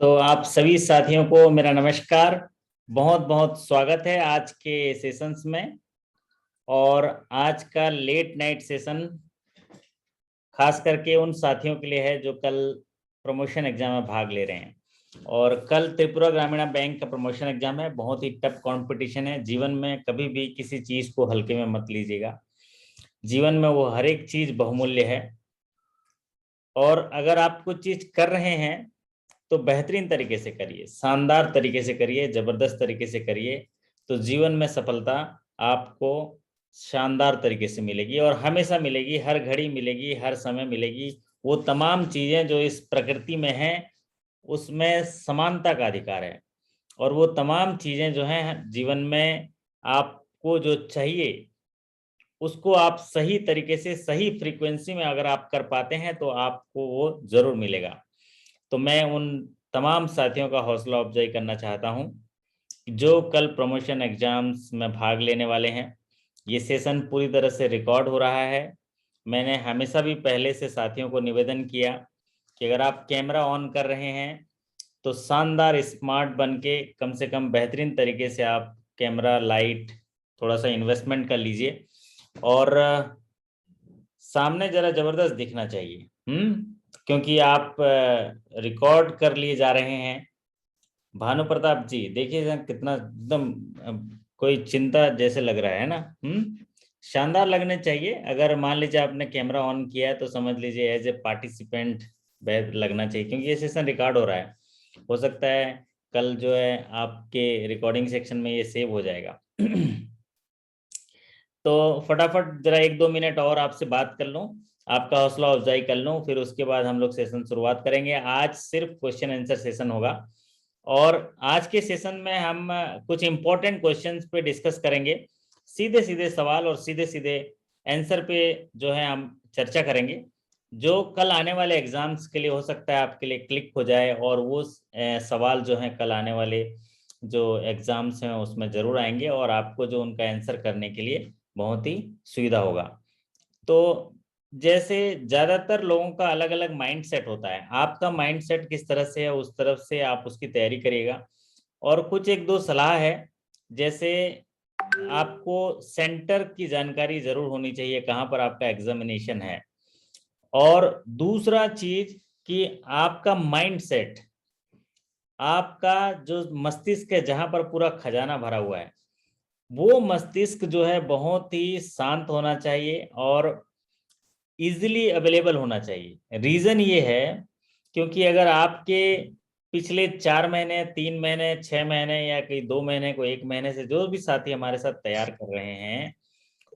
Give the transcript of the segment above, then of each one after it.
तो आप सभी साथियों को मेरा नमस्कार। बहुत बहुत स्वागत है आज के सेशंस में। और आज का लेट नाइट सेशन खास करके उन साथियों के लिए है जो कल प्रमोशन एग्जाम में भाग ले रहे हैं। और कल त्रिपुरा ग्रामीण बैंक का प्रमोशन एग्जाम है। बहुत ही टफ कंपटीशन है। जीवन में कभी भी किसी चीज को हल्के में मत लीजिएगा। जीवन में वो हर एक चीज बहुमूल्य है। और अगर आप कुछ चीज कर रहे हैं तो बेहतरीन तरीके से करिए, शानदार तरीके से करिए, जबरदस्त तरीके से करिए। तो जीवन में सफलता आपको शानदार तरीके से मिलेगी और हमेशा मिलेगी, हर घड़ी मिलेगी, हर समय मिलेगी। वो तमाम चीजें जो इस प्रकृति में हैं उसमें समानता का अधिकार है। और वो तमाम चीजें जो हैं जीवन में आपको जो चाहिए उसको आप सही तरीके से सही फ्रीक्वेंसी में अगर आप कर पाते हैं तो आपको वो जरूर मिलेगा। तो मैं उन तमाम साथियों का हौसला अफजाई करना चाहता हूं जो कल प्रमोशन एग्जाम्स में भाग लेने वाले हैं। ये सेशन पूरी तरह से रिकॉर्ड हो रहा है। मैंने हमेशा भी पहले से साथियों को निवेदन किया कि अगर आप कैमरा ऑन कर रहे हैं तो शानदार स्मार्ट बन के कम से कम बेहतरीन तरीके से आप कैमरा लाइट थोड़ा सा इन्वेस्टमेंट कर लीजिए और सामने जरा जबरदस्त दिखना चाहिए। क्योंकि आप रिकॉर्ड कर लिए जा रहे हैं। भानु प्रताप जी देखिए कितना एकदम कोई चिंता जैसे लग रहा है ना। शानदार लगने चाहिए। अगर मान लीजिए आपने कैमरा ऑन किया है तो समझ लीजिए एज ए पार्टिसिपेंट लगना चाहिए, क्योंकि ये सेशन रिकॉर्ड हो रहा है। हो सकता है कल जो है आपके रिकॉर्डिंग सेक्शन में ये सेव हो जाएगा। तो फटाफट जरा 1-2 मिनट और आपसे बात कर लूं, आपका हौसला अफजाई कर लूं, फिर उसके बाद हम लोग सेशन शुरुआत करेंगे। आज सिर्फ क्वेश्चन आंसर सेशन होगा और आज के सेशन में हम कुछ इंपॉर्टेंट क्वेश्चंस पे डिस्कस करेंगे। सीधे सीधे सवाल और सीधे सीधे आंसर पे जो है हम चर्चा करेंगे, जो कल आने वाले एग्जाम्स के लिए हो सकता है आपके लिए क्लिक हो जाए। और वो सवाल जो है कल आने वाले जो एग्जाम्स हैं उसमें जरूर आएंगे और आपको जो उनका आंसर करने के लिए बहुत ही सुविधा होगा। तो जैसे ज्यादातर लोगों का अलग अलग माइंड सेट होता है, आपका माइंड सेट किस तरह से है उस तरफ से आप उसकी तैयारी करिएगा। और कुछ एक दो सलाह है, जैसे आपको सेंटर की जानकारी जरूर होनी चाहिए कहाँ पर आपका एग्जामिनेशन है। और दूसरा चीज कि आपका माइंड सेट, आपका जो मस्तिष्क है जहां पर पूरा खजाना भरा हुआ है, वो मस्तिष्क जो है बहुत ही शांत होना चाहिए और इजीली अवेलेबल होना चाहिए। रीजन ये है क्योंकि अगर आपके पिछले 4 महीने, 3 महीने, 6 महीने या कई 2 महीने को 1 महीने से जो भी साथी हमारे साथ तैयार कर रहे हैं,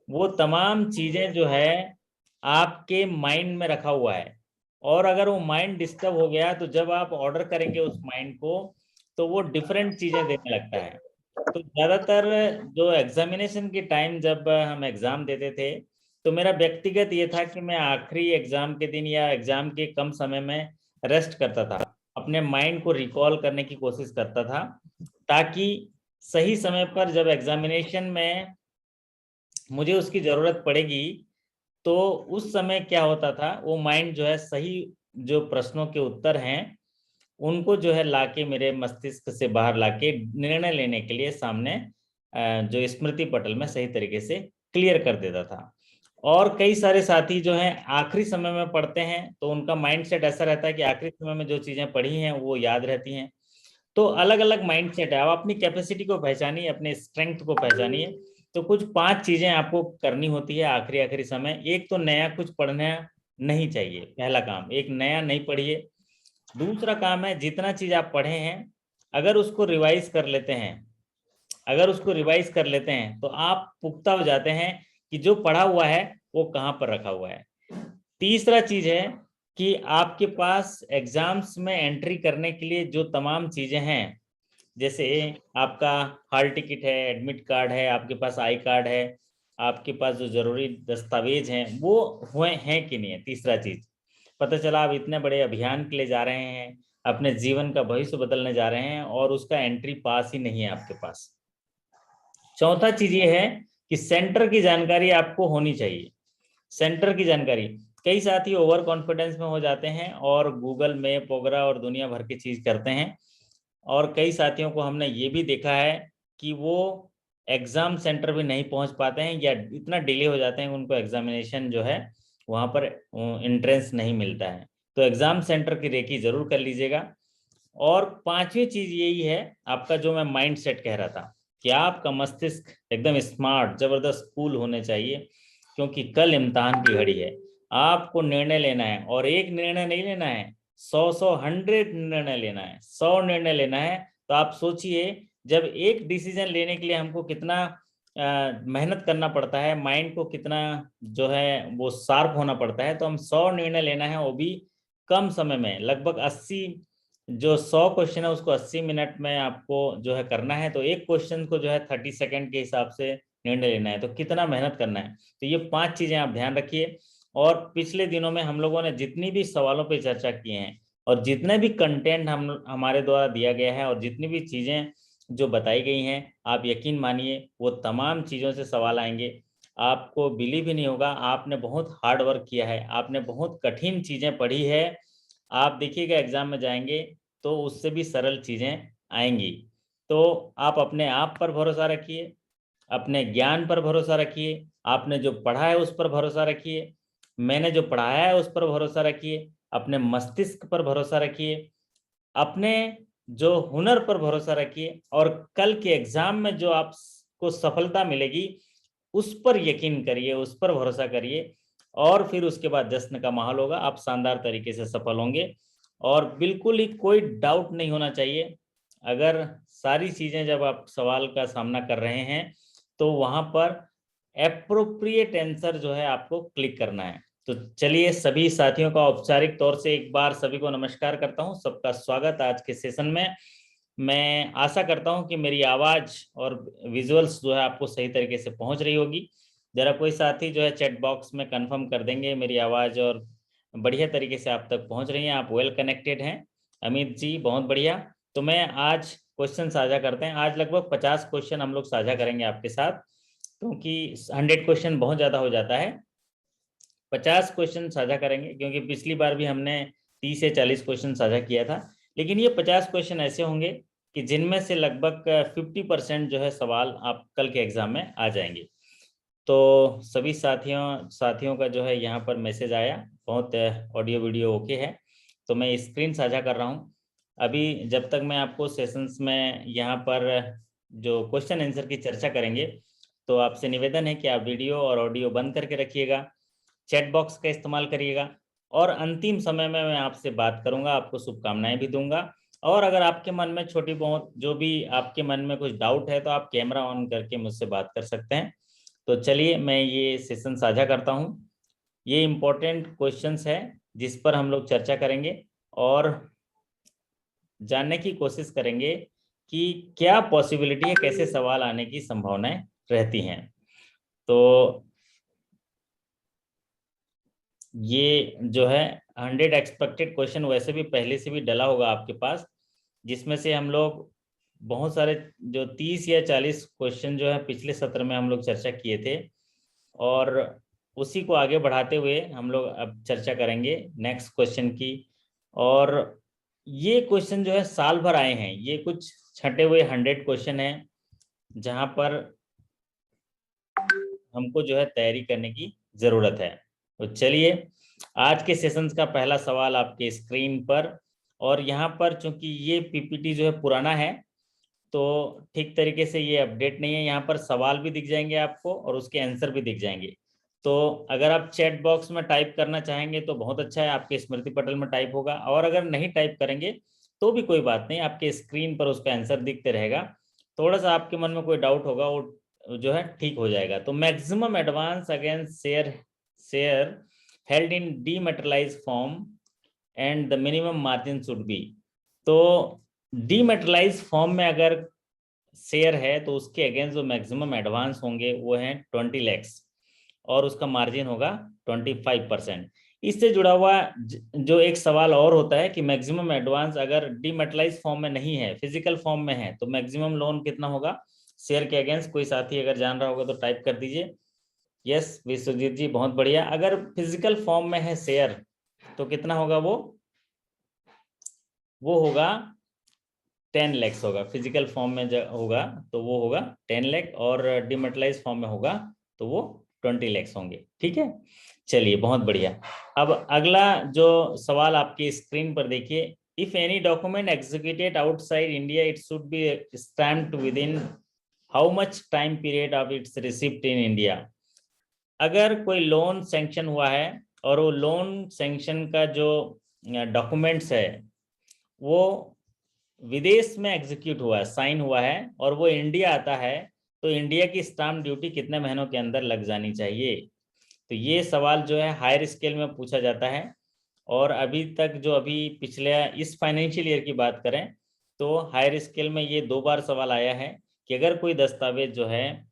वो तमाम चीजें जो है आपके माइंड में रखा हुआ है। और अगर वो माइंड डिस्टर्ब हो गया तो जब आप ऑर्डर करेंगे उस माइंड को तो वो डिफरेंट चीजें देने लगता है। तो ज्यादातर जो एग्जामिनेशन के टाइम जब हम एग्जाम देते थे तो मेरा व्यक्तिगत ये था कि मैं आखिरी एग्जाम के दिन या एग्जाम के कम समय में रेस्ट करता था, अपने माइंड को रिकॉल करने की कोशिश करता था, ताकि सही समय पर जब एग्जामिनेशन में मुझे उसकी जरूरत पड़ेगी तो उस समय क्या होता था, वो माइंड जो है सही जो प्रश्नों के उत्तर हैं उनको जो है लाके मेरे मस्तिष्क से बाहर लाके निर्णय लेने के लिए सामने जो स्मृति पटल में सही तरीके से क्लियर कर देता था। और कई सारे साथी जो हैं आखिरी समय में पढ़ते हैं तो उनका माइंडसेट ऐसा रहता है कि आखिरी समय में जो चीजें पढ़ी हैं वो याद रहती हैं। तो अलग अलग माइंडसेट है। आप अपनी कैपेसिटी को पहचानिए, अपने स्ट्रेंथ को पहचानिए। तो कुछ 5 चीजें आपको करनी होती है आखिरी आखिरी समय। एक तो नया कुछ पढ़ना नहीं चाहिए, पहला काम एक नया नहीं पढ़िए। दूसरा काम है जितना चीज आप पढ़े हैं अगर उसको रिवाइज कर लेते हैं, अगर उसको रिवाइज कर लेते हैं तो आप पुख्ता हो जाते हैं कि जो पढ़ा हुआ है वो कहाँ पर रखा हुआ है। तीसरा चीज है कि आपके पास एग्जाम्स में एंट्री करने के लिए जो तमाम चीजें हैं, जैसे आपका हॉल टिकट है, एडमिट कार्ड है, आपके पास आई कार्ड है, आपके पास जो जरूरी दस्तावेज हैं वो हुए हैं कि नहीं है। तीसरा चीज, पता चला आप इतने बड़े अभियान के लिए जा रहे हैं, अपने जीवन का भविष्य बदलने जा रहे हैं और उसका एंट्री पास ही नहीं है आपके पास। चौथा चीज ये है कि सेंटर की जानकारी आपको होनी चाहिए। सेंटर की जानकारी, कई साथी ओवर कॉन्फिडेंस में हो जाते हैं और गूगल मैप वगैरह और दुनिया भर की चीज करते हैं, और कई साथियों को हमने ये भी देखा है कि वो एग्जाम सेंटर भी नहीं पहुंच पाते हैं या इतना डिले हो जाते हैं कि उनको एग्जामिनेशन जो है वहां पर एंट्रेंस नहीं मिलता है। तो एग्जाम सेंटर की रेकी जरूर कर लीजिएगा। और पांचवी चीज यही है आपका, जो मैं माइंड सेट कह रहा था, कि आपका मस्तिष्क एकदम स्मार्ट जबरदस्त कूल होने चाहिए, क्योंकि कल इम्तिहान की घड़ी है। आपको निर्णय लेना है, और एक निर्णय नहीं लेना है, 100 निर्णय लेना है, 100 निर्णय लेना है। तो आप सोचिए, जब एक डिसीजन लेने के लिए हमको कितना मेहनत करना पड़ता है, माइंड को कितना जो है वो शार्प होना पड़ता है, तो हम 100 निर्णय लेना है, वो भी कम समय में। लगभग 80, जो 100 क्वेश्चन है उसको 80 मिनट में आपको जो है करना है, तो एक क्वेश्चन को जो है 30 सेकेंड के हिसाब से निर्णय लेना है, तो कितना मेहनत करना है। तो ये 5 चीजें आप ध्यान रखिए। और पिछले दिनों में हम लोगों ने जितनी भी सवालों पे चर्चा की है, और जितने भी कंटेंट हमारे द्वारा दिया गया है, और जितनी भी चीजें जो बताई गई हैं, आप यकीन मानिए वो तमाम चीजों से सवाल आएंगे। आपको बिलीव ही नहीं होगा, आपने बहुत हार्ड वर्क किया है, आपने बहुत कठिन चीजें पढ़ी है। आप देखिएगा एग्जाम में जाएंगे तो उससे भी सरल चीजें आएंगी। तो आप अपने आप पर भरोसा रखिए, अपने ज्ञान पर भरोसा रखिए, आपने जो पढ़ा है उस पर भरोसा रखिए, मैंने जो पढ़ाया है उस पर भरोसा रखिए, अपने मस्तिष्क पर भरोसा रखिए, अपने जो हुनर पर भरोसा रखिए, और कल के एग्जाम में जो आपको सफलता मिलेगी उस पर यकीन करिए, उस पर भरोसा करिए, और फिर उसके बाद जश्न का माहौल होगा, आप शानदार तरीके से सफल होंगे। और बिल्कुल ही कोई डाउट नहीं होना चाहिए। अगर सारी चीजें जब आप सवाल का सामना कर रहे हैं, तो वहां पर एप्रोप्रिएट आंसर जो है आपको क्लिक करना है। तो चलिए, सभी साथियों का औपचारिक तौर से एक बार सभी को नमस्कार करता हूं, सबका स्वागत आज के सेशन में। मैं आशा करता हूं कि मेरी आवाज और विजुअल्स जो है आपको सही तरीके से पहुंच रही होगी। जरा कोई साथी जो है चैट बॉक्स में कंफर्म कर देंगे मेरी आवाज और बढ़िया तरीके से आप तक पहुंच रही हैं, आप वेल कनेक्टेड हैं। अमित जी बहुत बढ़िया। तो मैं आज क्वेश्चन साझा करते हैं, आज लगभग 50 क्वेश्चन हम लोग साझा करेंगे आपके साथ, क्योंकि 100 क्वेश्चन बहुत ज़्यादा हो जाता है। 50 क्वेश्चन साझा करेंगे, क्योंकि पिछली बार भी हमने 30 से 40 क्वेश्चन साझा किया था, लेकिन ये 50 क्वेश्चन ऐसे होंगे कि जिनमें से लगभग 50% जो है सवाल आप कल के एग्जाम में आ जाएंगे। तो सभी साथियों का जो है यहाँ पर मैसेज आया, बहुत ऑडियो वीडियो ओके है। तो मैं स्क्रीन साझा कर रहा हूँ अभी। जब तक मैं आपको सेशंस में यहाँ पर जो क्वेश्चन आंसर की चर्चा करेंगे, तो आपसे निवेदन है कि आप वीडियो और ऑडियो बंद करके रखिएगा, चैट बॉक्स का इस्तेमाल करिएगा, और अंतिम समय में मैं आपसे बात करूंगा, आपको शुभकामनाएं भी दूंगा। और अगर आपके मन में छोटी बहुत जो भी आपके मन में कुछ डाउट है, तो आप कैमरा ऑन करके मुझसे बात कर सकते हैं। तो चलिए मैं ये सेशन साझा करता हूँ। ये इम्पोर्टेंट क्वेश्चंस है जिस पर हम लोग चर्चा करेंगे, और जानने की कोशिश करेंगे कि क्या पॉसिबिलिटी है, कैसे सवाल आने की संभावनाएं रहती हैं। तो ये जो है 100 एक्सपेक्टेड क्वेश्चन वैसे भी पहले से भी डला होगा आपके पास, जिसमें से हम लोग बहुत सारे जो 30 या 40 क्वेश्चन जो है पिछले सत्र में हम लोग चर्चा किए थे, और उसी को आगे बढ़ाते हुए हम लोग अब चर्चा करेंगे नेक्स्ट क्वेश्चन की। और ये क्वेश्चन जो है साल भर आए हैं, ये कुछ छटे हुए 100 क्वेश्चन हैं जहां पर हमको जो है तैयारी करने की जरूरत है। तो चलिए, आज के सेशंस का पहला सवाल आपके स्क्रीन पर, और यहाँ पर चूंकि ये पीपीटी जो है पुराना है, तो ठीक तरीके से ये अपडेट नहीं है। यहाँ पर सवाल भी दिख जाएंगे आपको और उसके आंसर भी दिख जाएंगे। तो अगर आप चैट बॉक्स में टाइप करना चाहेंगे तो बहुत अच्छा है, आपके स्मृति पटल में टाइप होगा, और अगर नहीं टाइप करेंगे तो भी कोई बात नहीं, आपके स्क्रीन पर उसका आंसर दिखते रहेगा। थोड़ा सा आपके मन में कोई डाउट होगा वो जो है ठीक हो जाएगा। तो maximum advance against share held in dematerialised form and the minimum margin should be. तो डीमेटेरियलाइज्ड फॉर्म में अगर शेयर है तो उसके अगेंस्ट जो मैक्सिमम एडवांस होंगे वो हैं 20 lakhs, और उसका मार्जिन होगा 25%। इससे जुड़ा हुआ जो एक सवाल और होता है कि मैक्सिमम एडवांस अगर डीमेटेरियलाइज्ड फॉर्म में नहीं है, फिजिकल फॉर्म में है, तो मैक्सिमम लोन कितना होगा शेयर के अगेंस्ट। कोई साथी अगर जान रहा होगा तो टाइप कर दीजिए। यस विश्वजीत जी, बहुत बढ़िया। अगर फिजिकल फॉर्म में है शेयर तो कितना होगा? वो होगा 10 लैक्स होगा। फिजिकल फॉर्म में होगा तो वो होगा 10 लाख, और डिमेटलाइज फॉर्म में होगा तो वो 20 लैक्स होंगे। ठीक है, चलिए बहुत बढ़िया। अब अगला जो सवाल आपकी स्क्रीन पर देखिए, if any document executed outside India it should be stamped with in how much time period of its receipt in India. अगर कोई लोन सैंक्शन हुआ है और वो लोन सैंक्शन का जो डॉक्यूमेंट्स है वो विदेश में एग्जीक्यूट हुआ है, साइन हुआ है, और वो इंडिया आता है, तो इंडिया की स्टाम्प ड्यूटी कितने महीनों के अंदर लग जानी चाहिए? तो ये सवाल जो है हायर स्केल में पूछा जाता है। और अभी तक जो अभी पिछले इस फाइनेंशियल ईयर की बात करें तो हायर स्केल में ये 2 बार सवाल आया है कि अगर कोई दस्तावेज जो है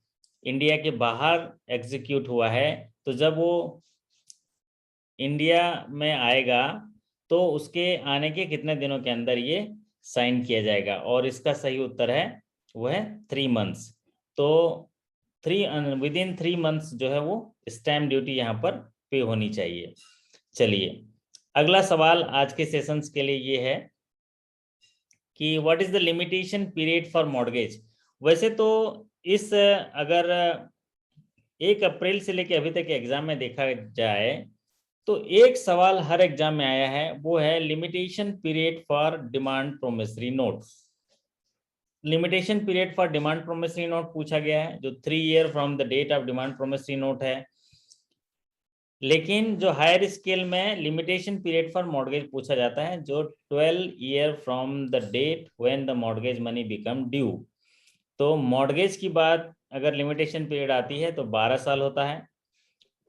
इंडिया के बाहर एग्जीक्यूट हुआ है तो जब वो इंडिया में आएगा तो उसके आने के कितने दिनों के अंदर ये साइन किया जाएगा? और इसका सही उत्तर है वो है 3 मंथ्स। तो विद इन 3 मंथ्स जो है वो स्टैम्प ड्यूटी यहाँ पर पे होनी चाहिए। चलिए अगला सवाल आज के सेशंस के लिए ये है कि what is the limitation period for mortgage. वैसे तो इस अगर 1 अप्रैल से लेकर अभी तक एग्जाम में देखा जाए तो एक सवाल हर एग्जाम में आया है, वो है limitation period for demand promissory note. Limitation period for demand promissory note पूछा गया है जो 3 year from the date of demand promissory note है। लेकिन जो हायर स्केल में लिमिटेशन पीरियड फॉर मॉर्गेज पूछा जाता है जो 12 year from the date when the mortgage money become due. तो मॉर्गेज की बात अगर लिमिटेशन पीरियड आती है तो 12 साल होता है,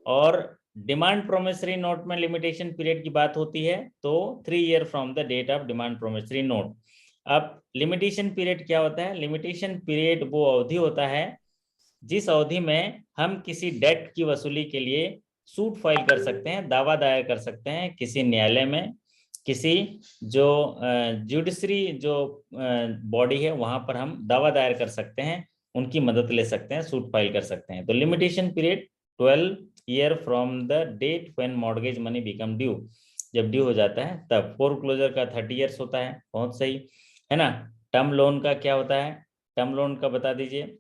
और डिमांड प्रोमिसरी नोट में लिमिटेशन पीरियड की बात होती है तो 3 year from the date of demand promissory note. अब लिमिटेशन पीरियड क्या होता है? लिमिटेशन पीरियड वो अवधि होता है जिस अवधि में हम किसी डेट की वसूली के लिए सूट फाइल कर सकते हैं, दावा दायर कर सकते हैं किसी न्यायालय में, किसी जो जुडिशरी जो बॉडी है वहां पर हम दावा दायर कर सकते हैं, उनकी मदद ले सकते हैं, सूट फाइल कर सकते हैं। तो limitation period 12 year from the date when mortgage money become due, जब ड्यू हो जाता है तब। फोरक्लोजर का 30 ईयर्स होता है, बहुत सही है ना। टर्म लोन का क्या होता है? टर्म लोन का बता दीजिए।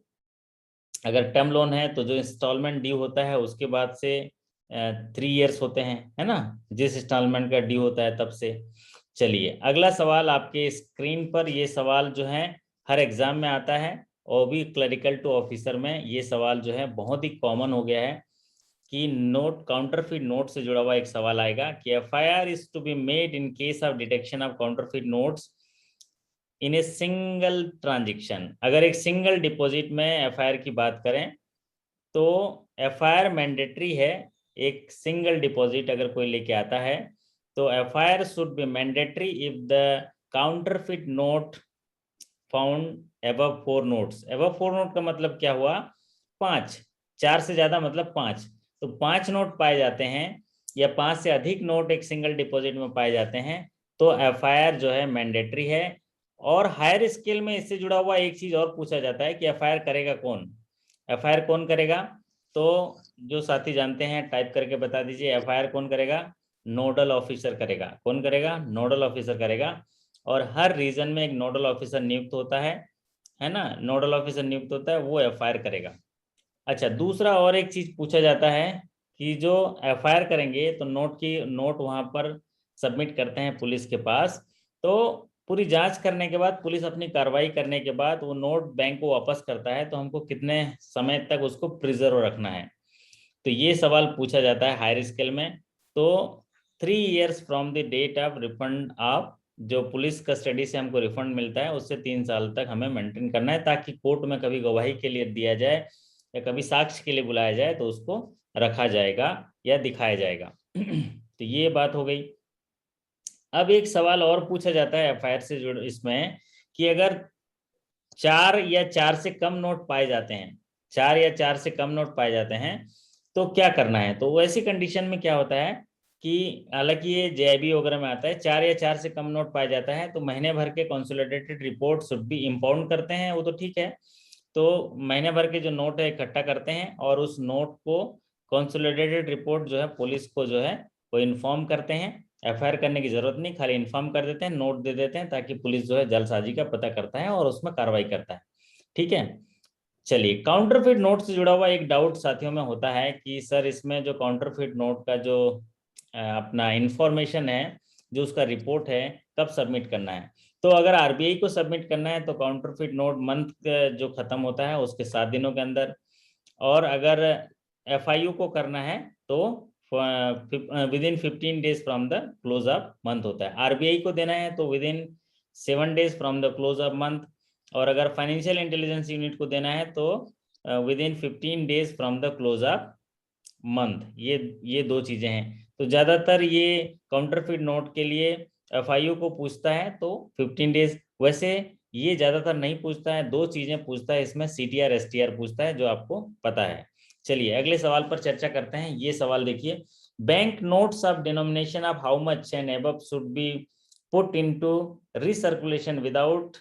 अगर टर्म लोन है तो जो इंस्टॉलमेंट ड्यू होता है उसके बाद से 3 ईयर्स होते हैं, है ना, जिस इंस्टॉलमेंट का ड्यू होता है तब से। चलिए अगला सवाल आपके स्क्रीन पर, ये सवाल जो है हर एग्जाम में आता है और भी क्लरिकल टू ऑफिसर में ये सवाल जो है बहुत ही कॉमन हो गया है कि नोट काउंटरफीट नोट से जुड़ा हुआ एक सवाल आएगा कि FIR is to be made in case of detection of counterfeit notes in a single transaction. अगर एक सिंगल डिपॉजिट में एफआईआर की बात करें तो एफआईआर मैंडेटरी है। एक सिंगल डिपॉजिट अगर कोई लेके आता है तो FIR should be mandatory if the counterfeit not found above 4 notes. Above 4 note का मतलब क्या हुआ? 5, 4 से ज्यादा मतलब 5। तो 5 नोट पाए जाते हैं या 5 से अधिक नोट एक सिंगल डिपॉजिट में पाए जाते हैं तो एफआईआर जो है मैंडेटरी है। और हायर स्केल में इससे जुड़ा हुआ एक चीज और पूछा जाता है कि एफआईआर करेगा कौन? एफआईआर कौन करेगा? तो जो साथी जानते हैं टाइप करके बता दीजिए, एफआईआर कौन करेगा? नोडल ऑफिसर करेगा। कौन करेगा? नोडल ऑफिसर करेगा। और हर रीजन में एक नोडल ऑफिसर नियुक्त होता है ना, नोडल ऑफिसर नियुक्त होता है, वो एफआईआर करेगा। अच्छा, दूसरा और एक चीज पूछा जाता है कि जो एफआईआर करेंगे तो नोट वहां पर सबमिट करते हैं पुलिस के पास, तो पूरी जांच करने के बाद पुलिस अपनी कार्रवाई करने के बाद वो नोट बैंक को वापस करता है तो हमको कितने समय तक उसको प्रिजर्व रखना है? तो ये सवाल पूछा जाता है हायर स्केल में। तो 3 years from the date of refund of, जो पुलिस कस्टडी से हमको रिफंड मिलता है उससे 3 साल तक हमें मेंटेन करना है ताकि कोर्ट में कभी गवाही के लिए दिया जाए या कभी साक्ष्य के लिए बुलाया जाए तो उसको रखा जाएगा या दिखाया जाएगा। तो ये बात हो गई। अब एक सवाल और पूछा जाता है एफआईआर से जुड़ इसमें कि अगर 4 या 4 से कम नोट पाए जाते हैं, 4 या 4 से कम नोट पाए जाते हैं तो क्या करना है? तो वैसी कंडीशन में क्या होता है कि हालांकि ये जेआईबी वगैरह में आता है, 4 या 4 से कम नोट पाया जाता है तो महीने भर के consolidated report should be impound करते हैं, वो तो ठीक है। तो महीने भर के जो नोट है इकट्ठा करते हैं और उस नोट को कंसोलिडेटेड रिपोर्ट जो है पुलिस को जो है वो इन्फॉर्म करते हैं। एफआईआर करने की जरूरत नहीं, खाली इन्फॉर्म कर देते हैं, नोट दे देते हैं, ताकि पुलिस जो है जालसाजी का पता करता है और उसमें कार्रवाई करता है। ठीक है, चलिए काउंटरफिट नोट से जुड़ा हुआ एक डाउट साथियों में होता है कि सर इसमें जो काउंटरफिट नोट का जो अपना इंफॉर्मेशन है, जो उसका रिपोर्ट है, कब सबमिट करना है। तो अगर आरबीआई को सबमिट करना है तो काउंटरफिट नोट मंथ जो खत्म होता है उसके 7 दिनों के अंदर, और अगर एफआईयू को करना है तो with in 15 days from the close of month होता है। आरबीआई को देना है तो with in 7 days from the close of month, और अगर फाइनेंशियल इंटेलिजेंस यूनिट को देना है तो with in 15 days from the close of month. ये दो चीजें हैं। तो ज्यादातर ये काउंटरफिट नोट के लिए एफआईयू को पूछता है तो 15 डेज। वैसे ये ज्यादातर नहीं पूछता है, दो चीजें पूछता है इसमें, सीटीआर एसटीआर पूछता है, जो आपको पता है। चलिए अगले सवाल पर चर्चा करते हैं। ये सवाल देखिए, bank notes of denomination of how much and above should be put into recirculation without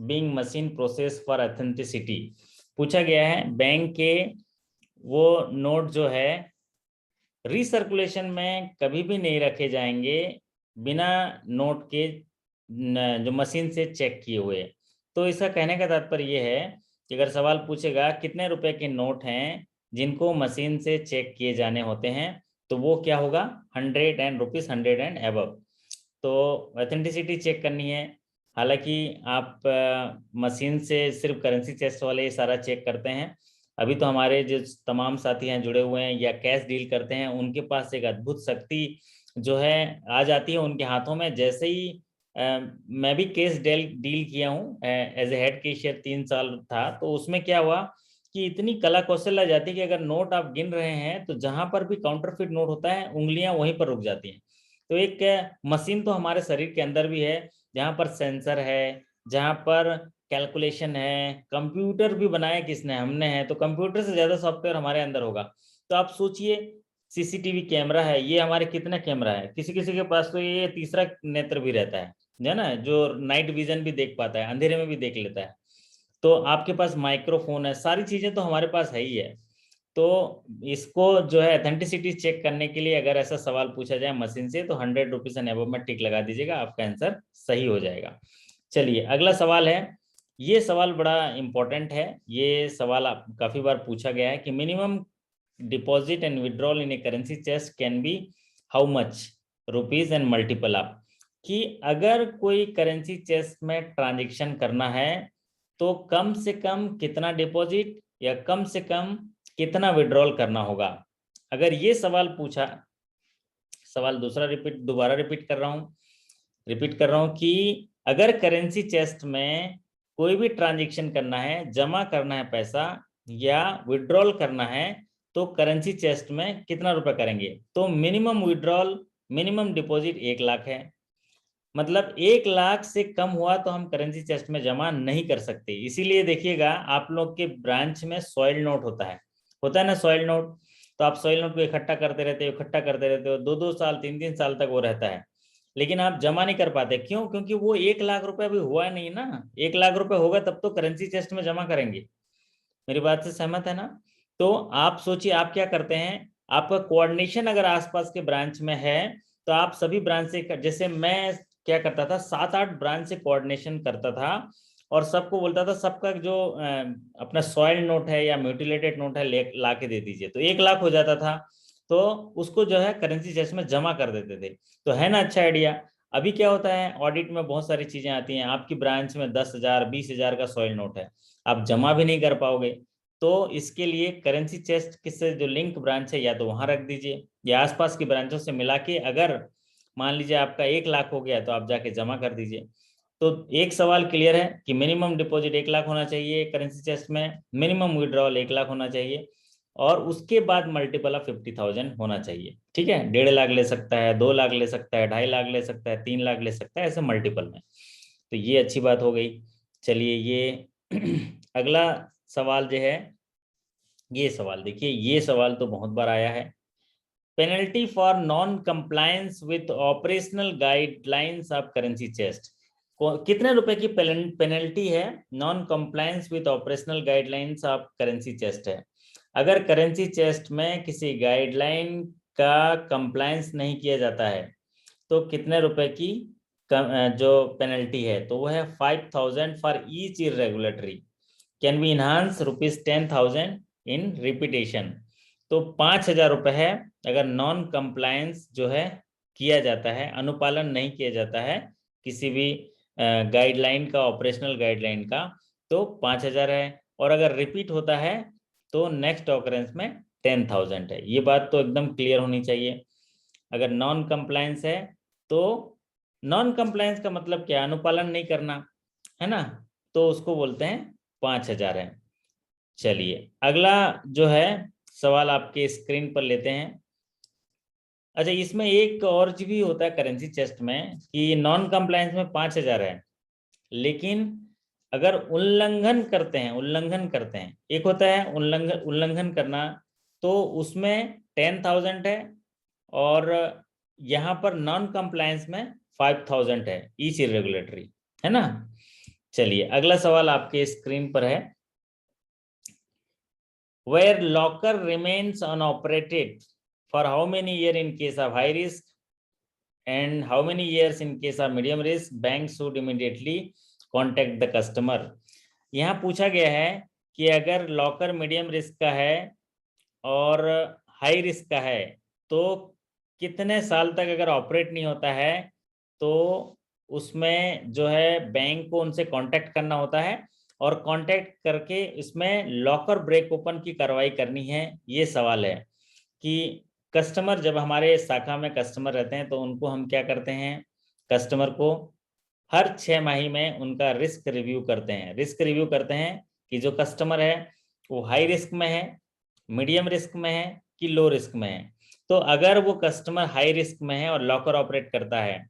being machine process for authenticity. पूछा गया है बैंक के वो नोट जो है रिसर्कुलेशन में कभी भी नहीं रखे जाएंगे बिना नोट के जो मशीन से चेक किए हुए। तो इसका कहने का तात्पर्य ये है कि अगर सवाल पूछेगा कितने रुपए के नोट हैं जिनको मशीन से चेक किए जाने होते हैं, तो वो क्या होगा, 100 एंड रुपीज 100 एंड अबव। तो ऑथेंटिसिटी चेक करनी है। हालांकि आप मशीन से सिर्फ करेंसी चेस्ट वाले सारा चेक करते हैं। अभी तो हमारे जो तमाम साथी हैं जुड़े हुए हैं या कैश डील करते हैं, उनके पास एक अद्भुत शक्ति जो है आ जाती है उनके हाथों में। जैसे ही मैं भी केस डील किया हूँ एज ए हेड कैशियर, 3 साल था, तो उसमें क्या हुआ कि इतनी कला कौशल आ जाती है कि अगर नोट आप गिन रहे हैं तो जहां पर भी काउंटरफिट नोट होता है उंगलियां वहीं पर रुक जाती हैं। तो एक मशीन तो हमारे शरीर के अंदर भी है, जहां पर सेंसर है, जहां पर कैलकुलेशन है। कंप्यूटर भी बनाया किसने, हमने है, तो कंप्यूटर से ज्यादा सॉफ्टवेयर हमारे अंदर होगा। तो आप सोचिए, सीसीटीवी कैमरा है, ये हमारे कितने कैमरा है, किसी किसी के पास तो ये तीसरा नेत्र भी रहता है ना, जो नाइट विजन भी देख पाता है, अंधेरे में भी देख लेता है। तो आपके पास माइक्रोफोन है, सारी चीजें तो हमारे पास है ही है। तो इसको जो है ऑथेंटिसिटी चेक करने के लिए अगर ऐसा सवाल पूछा जाए मशीन से, तो 100 रुपीज एंड अबव में टिक लगा दीजिएगा, आपका आंसर सही हो जाएगा। चलिए अगला सवाल है, ये सवाल बड़ा इंपॉर्टेंट है। ये सवाल आप काफी बार पूछा गया है कि minimum deposit and withdrawal in A currency chest can be how much rupees and multiple of. कि अगर कोई करेंसी चेस्ट में ट्रांजेक्शन करना है तो कम से कम कितना डिपॉजिट या कम से कम कितना विड्रॉल करना होगा। अगर ये सवाल पूछा, सवाल दूसरा दोबारा रिपीट कर रहा हूं कि अगर करेंसी चेस्ट में कोई भी ट्रांजैक्शन करना है, जमा करना है पैसा या विड्रॉल करना है, तो करेंसी चेस्ट में कितना रुपए करेंगे। तो minimum withdrawal, minimum deposit 1 lakh है। मतलब 1 लाख से कम हुआ तो हम करेंसी चेस्ट में जमा नहीं कर सकते। इसीलिए देखिएगा आप लोग के ब्रांच में सॉइल नोट होता है ना, सॉइल नोट। तो आप सॉइल नोट को इकट्ठा करते रहते हो, 2-2 साल 3-3 साल तक वो रहता है, लेकिन आप जमा नहीं कर पाते। क्यों? क्योंकि वो 1 लाख रुपए अभी हुआ नहीं ना। 1 लाख रुपए होगा तब तो करेंसी चेस्ट में जमा करेंगे। मेरी बात से सहमत है ना? तो आप सोचिए आप क्या करते हैं, आपका कोऑर्डिनेशन अगर आसपास के ब्रांच में है तो आप सभी ब्रांच से, जैसे मैं क्या करता था, 7-8 ब्रांच से कोऑर्डिनेशन करता था और सबको बोलता था सबका जो अपना सॉइल नोट है या म्यूटिलेटेड नोट है ला के दे दीजिए, तो 1 लाख हो जाता था। तो उसको जो है करेंसी चेस्ट में जमा कर देते थे। तो है ना अच्छा आइडिया। अभी क्या होता है, ऑडिट में बहुत सारी चीजें आती हैं, आपकी ब्रांच में 10,000 20,000 का सॉइल नोट है, आप जमा भी नहीं कर पाओगे। तो इसके लिए करेंसी चेस्ट किससे जो लिंक ब्रांच है या तो वहां रख दीजिए या आसपास की ब्रांचों से मिला के, अगर मान लीजिए आपका 1 लाख हो गया तो आप जाके जमा कर दीजिए। तो एक सवाल क्लियर है कि मिनिमम डिपॉजिट 1 लाख होना चाहिए करेंसी चेस्ट में, मिनिमम विड्रॉल 1 लाख होना चाहिए, और उसके बाद मल्टीपल ऑफ 50,000 होना चाहिए। ठीक है, 1.5 लाख ले सकता है, 2 लाख ले सकता है, 2.5 लाख ले सकता है, 3 लाख ले सकता है, ऐसे मल्टीपल में। तो ये अच्छी बात हो गई। चलिए ये अगला सवाल जो है, ये सवाल देखिए, ये सवाल तो बहुत बार आया है। Penalty for non compliance with operational guidelines of currency chest. कितने रुपए की पेनल्टी है non compliance with operational guidelines of currency chest है। अगर करेंसी चेस्ट में किसी गाइडलाइन का कंप्लायंस नहीं किया जाता है तो कितने रुपए की जो पेनल्टी है, तो वो है 5,000 for each irregularity can be enhance ₹10,000 in repetition. तो 5,000 रुपए है अगर नॉन कंप्लायंस जो है किया जाता है, अनुपालन नहीं किया जाता है किसी भी गाइडलाइन का, ऑपरेशनल गाइडलाइन का, तो 5,000 है। और अगर रिपीट होता है तो नेक्स्ट ऑकरेंस में 10,000 है। ये बात तो एकदम क्लियर होनी चाहिए। अगर नॉन कंप्लायंस है तो नॉन कंप्लायंस का मतलब क्या, अनुपालन नहीं करना है ना, तो उसको बोलते हैं 5,000 है। चलिए अगला जो है सवाल आपके स्क्रीन पर लेते हैं। अच्छा, इसमें एक और चीज भी होता है करेंसी चेस्ट में कि नॉन कंप्लायंस में 5,000 है, लेकिन अगर उल्लंघन करते हैं, एक होता है उल्लंघन करना, तो उसमें 10,000 है, और यहाँ पर नॉन कंप्लायंस में 5,000 है ईच इरेगुलेटरी, है ना। चलिए अगला सवाल आपके स्क्रीन पर है। Where locker remains unoperated for how many years in case of high risk and how many years in case of medium risk, bank should immediately contact the customer। यहाँ पूछा गया है कि अगर लॉकर मीडियम रिस्क का है और high risk का है तो कितने साल तक अगर ऑपरेट नहीं होता है तो उसमें जो है बैंक को उनसे कांटेक्ट करना होता है, और कांटेक्ट करके इसमें लॉकर ब्रेक ओपन की कार्रवाई करनी है। ये सवाल है कि कस्टमर, जब हमारे शाखा में कस्टमर रहते हैं तो उनको हम क्या करते हैं, कस्टमर को हर 6 माही में उनका रिस्क रिव्यू करते हैं। रिस्क रिव्यू करते हैं कि जो कस्टमर है वो हाई रिस्क में है, मीडियम रिस्क में है कि लो रिस्क में है। तो अगर वो कस्टमर हाई रिस्क में है और लॉकर ऑपरेट करता है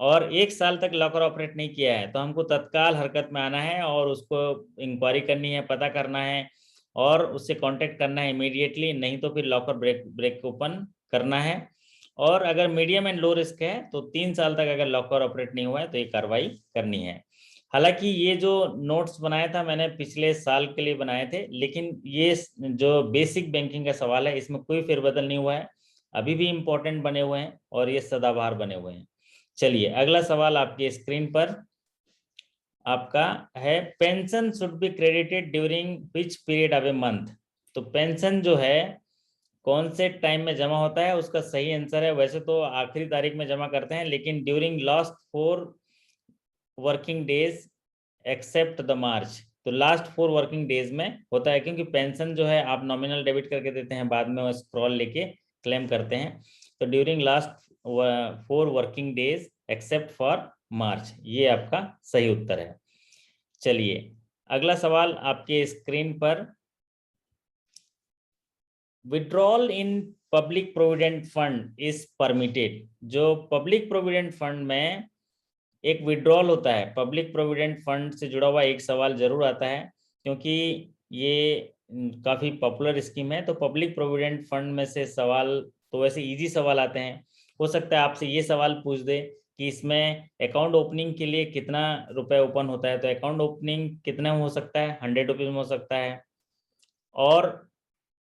और 1 साल तक लॉकर ऑपरेट नहीं किया है, तो हमको तत्काल हरकत में आना है और उसको इंक्वायरी करनी है, पता करना है और उससे कांटेक्ट करना है इमीडिएटली, नहीं तो फिर लॉकर ब्रेक ओपन करना है। और अगर मीडियम एंड लो रिस्क है तो 3 साल तक अगर लॉकर ऑपरेट नहीं हुआ है तो ये कार्रवाई करनी है। हालांकि ये जो नोट्स बनाया था मैंने पिछले साल के लिए बनाए थे, लेकिन ये जो बेसिक बैंकिंग का सवाल है इसमें कोई फेरबदल नहीं हुआ है, अभी भी इंपॉर्टेंट बने हुए हैं और ये सदाबहार बने हुए हैं। चलिए अगला सवाल आपके स्क्रीन पर आपका है, pension should be credited during which period of a month. तो पेंशन जो है कौन से टाइम में जमा होता है, उसका सही आंसर है, वैसे तो आखिरी तारीख में जमा करते हैं, लेकिन during last 4 working days except the March. तो लास्ट 4 वर्किंग डेज में होता है, क्योंकि पेंशन जो है आप नॉमिनल डेबिट करके देते हैं, बाद में वो स्क्रॉल लेके क्लेम करते हैं। तो during last 4 working days except for March, ये आपका सही उत्तर है। चलिए अगला सवाल आपके स्क्रीन पर, withdrawal in public provident fund is permitted. जो पब्लिक प्रोविडेंट फंड में एक विड्रॉल होता है, पब्लिक प्रोविडेंट फंड से जुड़ा हुआ एक सवाल जरूर आता है, क्योंकि ये काफ़ी पॉपुलर स्कीम है। तो पब्लिक प्रोविडेंट फंड में से सवाल तो वैसे इजी सवाल आते हैं। हो सकता है आपसे ये सवाल पूछ दे कि इसमें अकाउंट ओपनिंग के लिए कितना रुपए ओपन होता है, तो अकाउंट ओपनिंग कितने में हो सकता है, 100 रुपीज़ में हो सकता है। और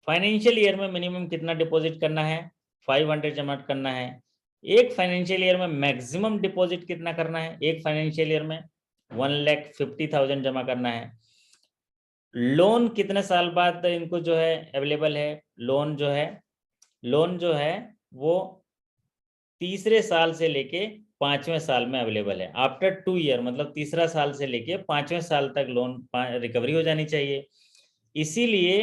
फाइनेंशियल ईयर में मिनिमम कितना डिपॉजिट करना है, 500 जमा करना है। एक फाइनेंशियल ईयर में मैक्सिमम डिपॉजिट कितना करना है, एक फाइनेंशियल ईयर में 1,50,000 जमा करना है। लोन कितने साल बाद इनको जो है अवेलेबल है, लोन जो है वो तीसरे साल से लेके 5वें साल में अवेलेबल है। आफ्टर 2 ईयर, मतलब तीसरा साल से लेके 5वें साल तक लोन रिकवरी हो जानी चाहिए। इसीलिए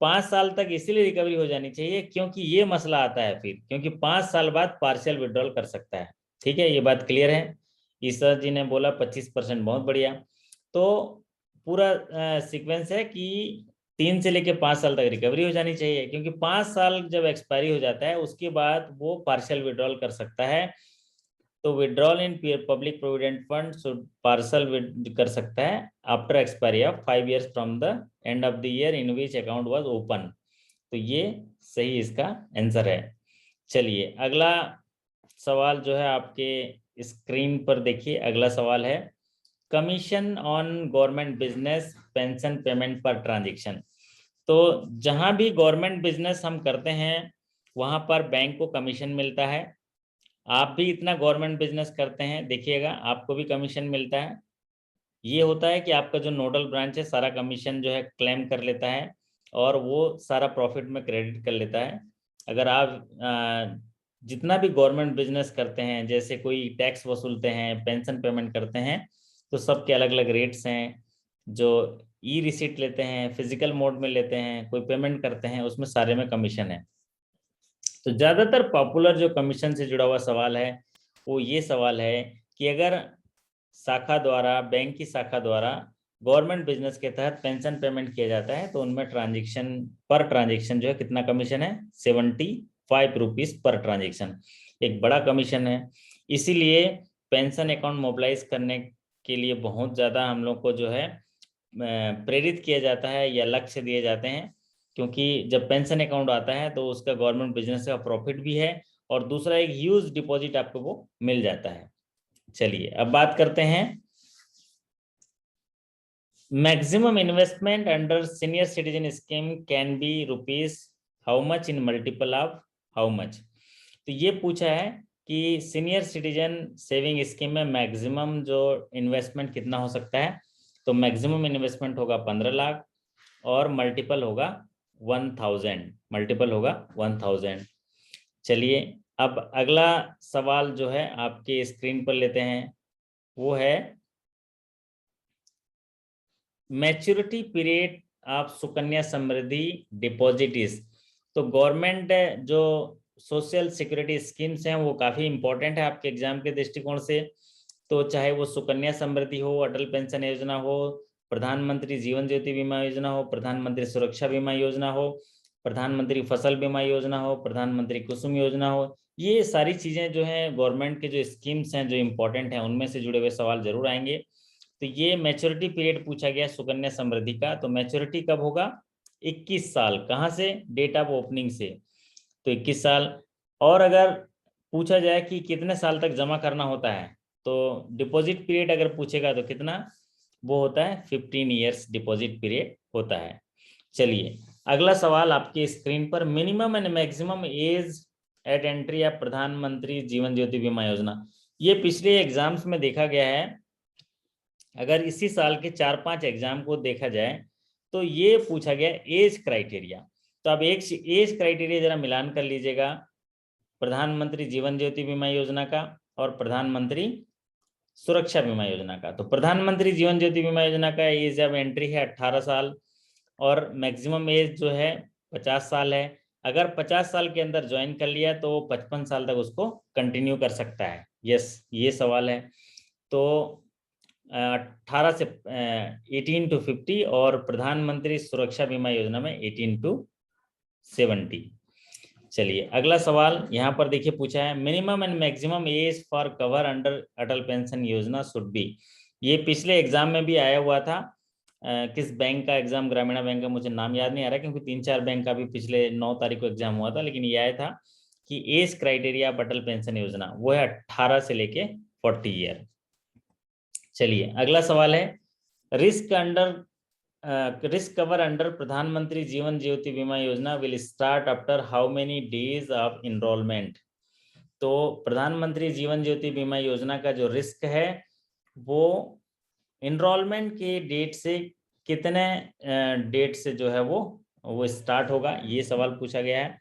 5 साल तक इसीलिए रिकवरी हो जानी चाहिए क्योंकि ये मसला आता है फिर, क्योंकि 5 साल बाद पार्शियल विड्रॉल कर सकता है। ठीक है, ये बात क्लियर है। ईसा जी ने बोला 25%, बहुत बढ़िया। तो पूरा सीक्वेंस है कि 3 से लेके 5 साल तक रिकवरी हो जानी चाहिए, क्योंकि 5 साल जब एक्सपायरी हो जाता है उसके बाद वो पार्शियल विड्रॉल कर सकता है। तो withdrawal in public provident fund parcel कर सकता है after expiry of 5 years from the end of the year in which account was open. तो ये सही इसका आंसर है। चलिए अगला सवाल जो है आपके स्क्रीन पर देखिए, अगला सवाल है, commission on government business pension payment per transaction. तो जहां भी गवर्नमेंट बिजनेस हम करते हैं वहां पर बैंक को कमीशन मिलता है। आप भी इतना गवर्नमेंट बिजनेस करते हैं, देखिएगा आपको भी कमीशन मिलता है। ये होता है कि आपका जो नोडल ब्रांच है सारा कमीशन जो है क्लेम कर लेता है और वो सारा प्रॉफिट में क्रेडिट कर लेता है। अगर आप जितना भी गवर्नमेंट बिजनेस करते हैं, जैसे कोई टैक्स वसूलते हैं, पेंशन पेमेंट करते हैं, तो सबके अलग अलग रेट्स हैं। जो ई रिसीट लेते हैं, फिजिकल मोड में लेते हैं, कोई पेमेंट करते हैं, उसमें सारे में कमीशन है। तो ज्यादातर पॉपुलर जो कमीशन से जुड़ा हुआ सवाल है वो ये सवाल है कि अगर शाखा द्वारा, बैंक की शाखा द्वारा गवर्नमेंट बिजनेस के तहत पेंशन पेमेंट किया जाता है तो उनमें ट्रांजेक्शन पर ट्रांजेक्शन जो है कितना कमीशन है, 75 रुपीज पर ट्रांजेक्शन। एक बड़ा कमीशन है। इसीलिए पेंशन अकाउंट मोबिलाइज करने के लिए बहुत ज्यादा हम लोग को जो है प्रेरित किया जाता है या लक्ष्य दिए जाते हैं, क्योंकि जब पेंशन अकाउंट आता है तो उसका गवर्नमेंट बिजनेस का प्रॉफिट भी है और दूसरा एक ह्यूज डिपॉजिट आपको वो मिल जाता है। चलिए अब बात करते हैं maximum investment under senior citizen scheme can be rupees how much in multiple of how much. तो ये पूछा है कि सीनियर सिटीजन सेविंग स्कीम में मैक्सिमम जो इन्वेस्टमेंट कितना हो सकता है। तो मैक्सिमम इन्वेस्टमेंट होगा 15 लाख और मल्टीपल होगा 1000, मल्टीपल होगा 1000। चलिए अब अगला सवाल जो है आपके स्क्रीन पर लेते हैं, वो है maturity period of Sukanya Samriddhi deposits. तो गवर्नमेंट जो सोशल सिक्योरिटी स्कीम्स हैं वो काफ़ी इंपॉर्टेंट है आपके एग्जाम के दृष्टिकोण से। तो चाहे वो सुकन्या समृद्धि हो, अटल पेंशन योजना हो, प्रधानमंत्री जीवन ज्योति बीमा योजना हो, प्रधानमंत्री सुरक्षा बीमा योजना हो, प्रधानमंत्री फसल बीमा योजना हो, प्रधानमंत्री कुसुम योजना हो, ये सारी चीज़ें जो हैं गवर्नमेंट के जो स्कीम्स हैं जो इंपॉर्टेंट हैं उनमें से जुड़े हुए सवाल जरूर आएंगे। तो ये मैच्योरिटी पीरियड पूछा गया सुकन्या समृद्धि का। तो मैच्योरिटी कब होगा, 21 साल। कहाँ से, डेट ऑफ ओपनिंग से, तो 21 साल। और अगर पूछा जाए कि कितने साल तक जमा करना होता है, तो डिपॉजिट पीरियड अगर पूछेगा तो कितना वो होता है, 15 ईयर्स डिपॉजिट पीरियड होता है। चलिए अगला सवाल आपकी स्क्रीन पर, minimum and maximum age eight entry of प्रधानमंत्री जीवन ज्योति बीमा योजना। ये पिछले एग्जाम्स में देखा गया है। अगर इसी साल के 4-5 एग्जाम को देखा जाए तो ये पूछा गया एज क्राइटेरिया। तो अब एक एज क्राइटेरिया जरा मिलान कर लीजिएगा, प्रधानमंत्री जीवन ज्योति बीमा योजना का और प्रधानमंत्री सुरक्षा बीमा योजना का। तो प्रधानमंत्री जीवन ज्योति बीमा योजना का एज ऑफ एंट्री है 18 साल और मैक्सिमम एज जो है 50 साल है। अगर 50 साल के अंदर ज्वाइन कर लिया तो 55 साल तक उसको कंटिन्यू कर सकता है। यस, ये सवाल है। तो 18 से 18 to 50 और प्रधानमंत्री सुरक्षा बीमा योजना में 18 to 70। चलिए अगला सवाल यहाँ पर देखिए पूछा है, minimum and maximum age for cover under Atal pension योजना शुड बी। ये पिछले एग्जाम में भी आया हुआ था। किस बैंक का एग्जाम, ग्रामीण बैंक का, मुझे नाम याद नहीं आ रहा क्योंकि 3-4 बैंक का भी पिछले 9 तारीख को एग्जाम हुआ था, लेकिन ये आया था कि एज क्राइटेरिया अटल पेंशन योजना वो है 18 से लेके 40 ईयर। चलिए अगला सवाल है, रिस्क कवर अंडर प्रधानमंत्री जीवन Jyoti Bima Yojana will start after how many days of enrolment. तो प्रधानमंत्री जीवन ज्योति बीमा योजना का जो रिस्क है वो इनरोलमेंट के डेट से कितने डेट से जो है वो स्टार्ट होगा, ये सवाल पूछा गया है।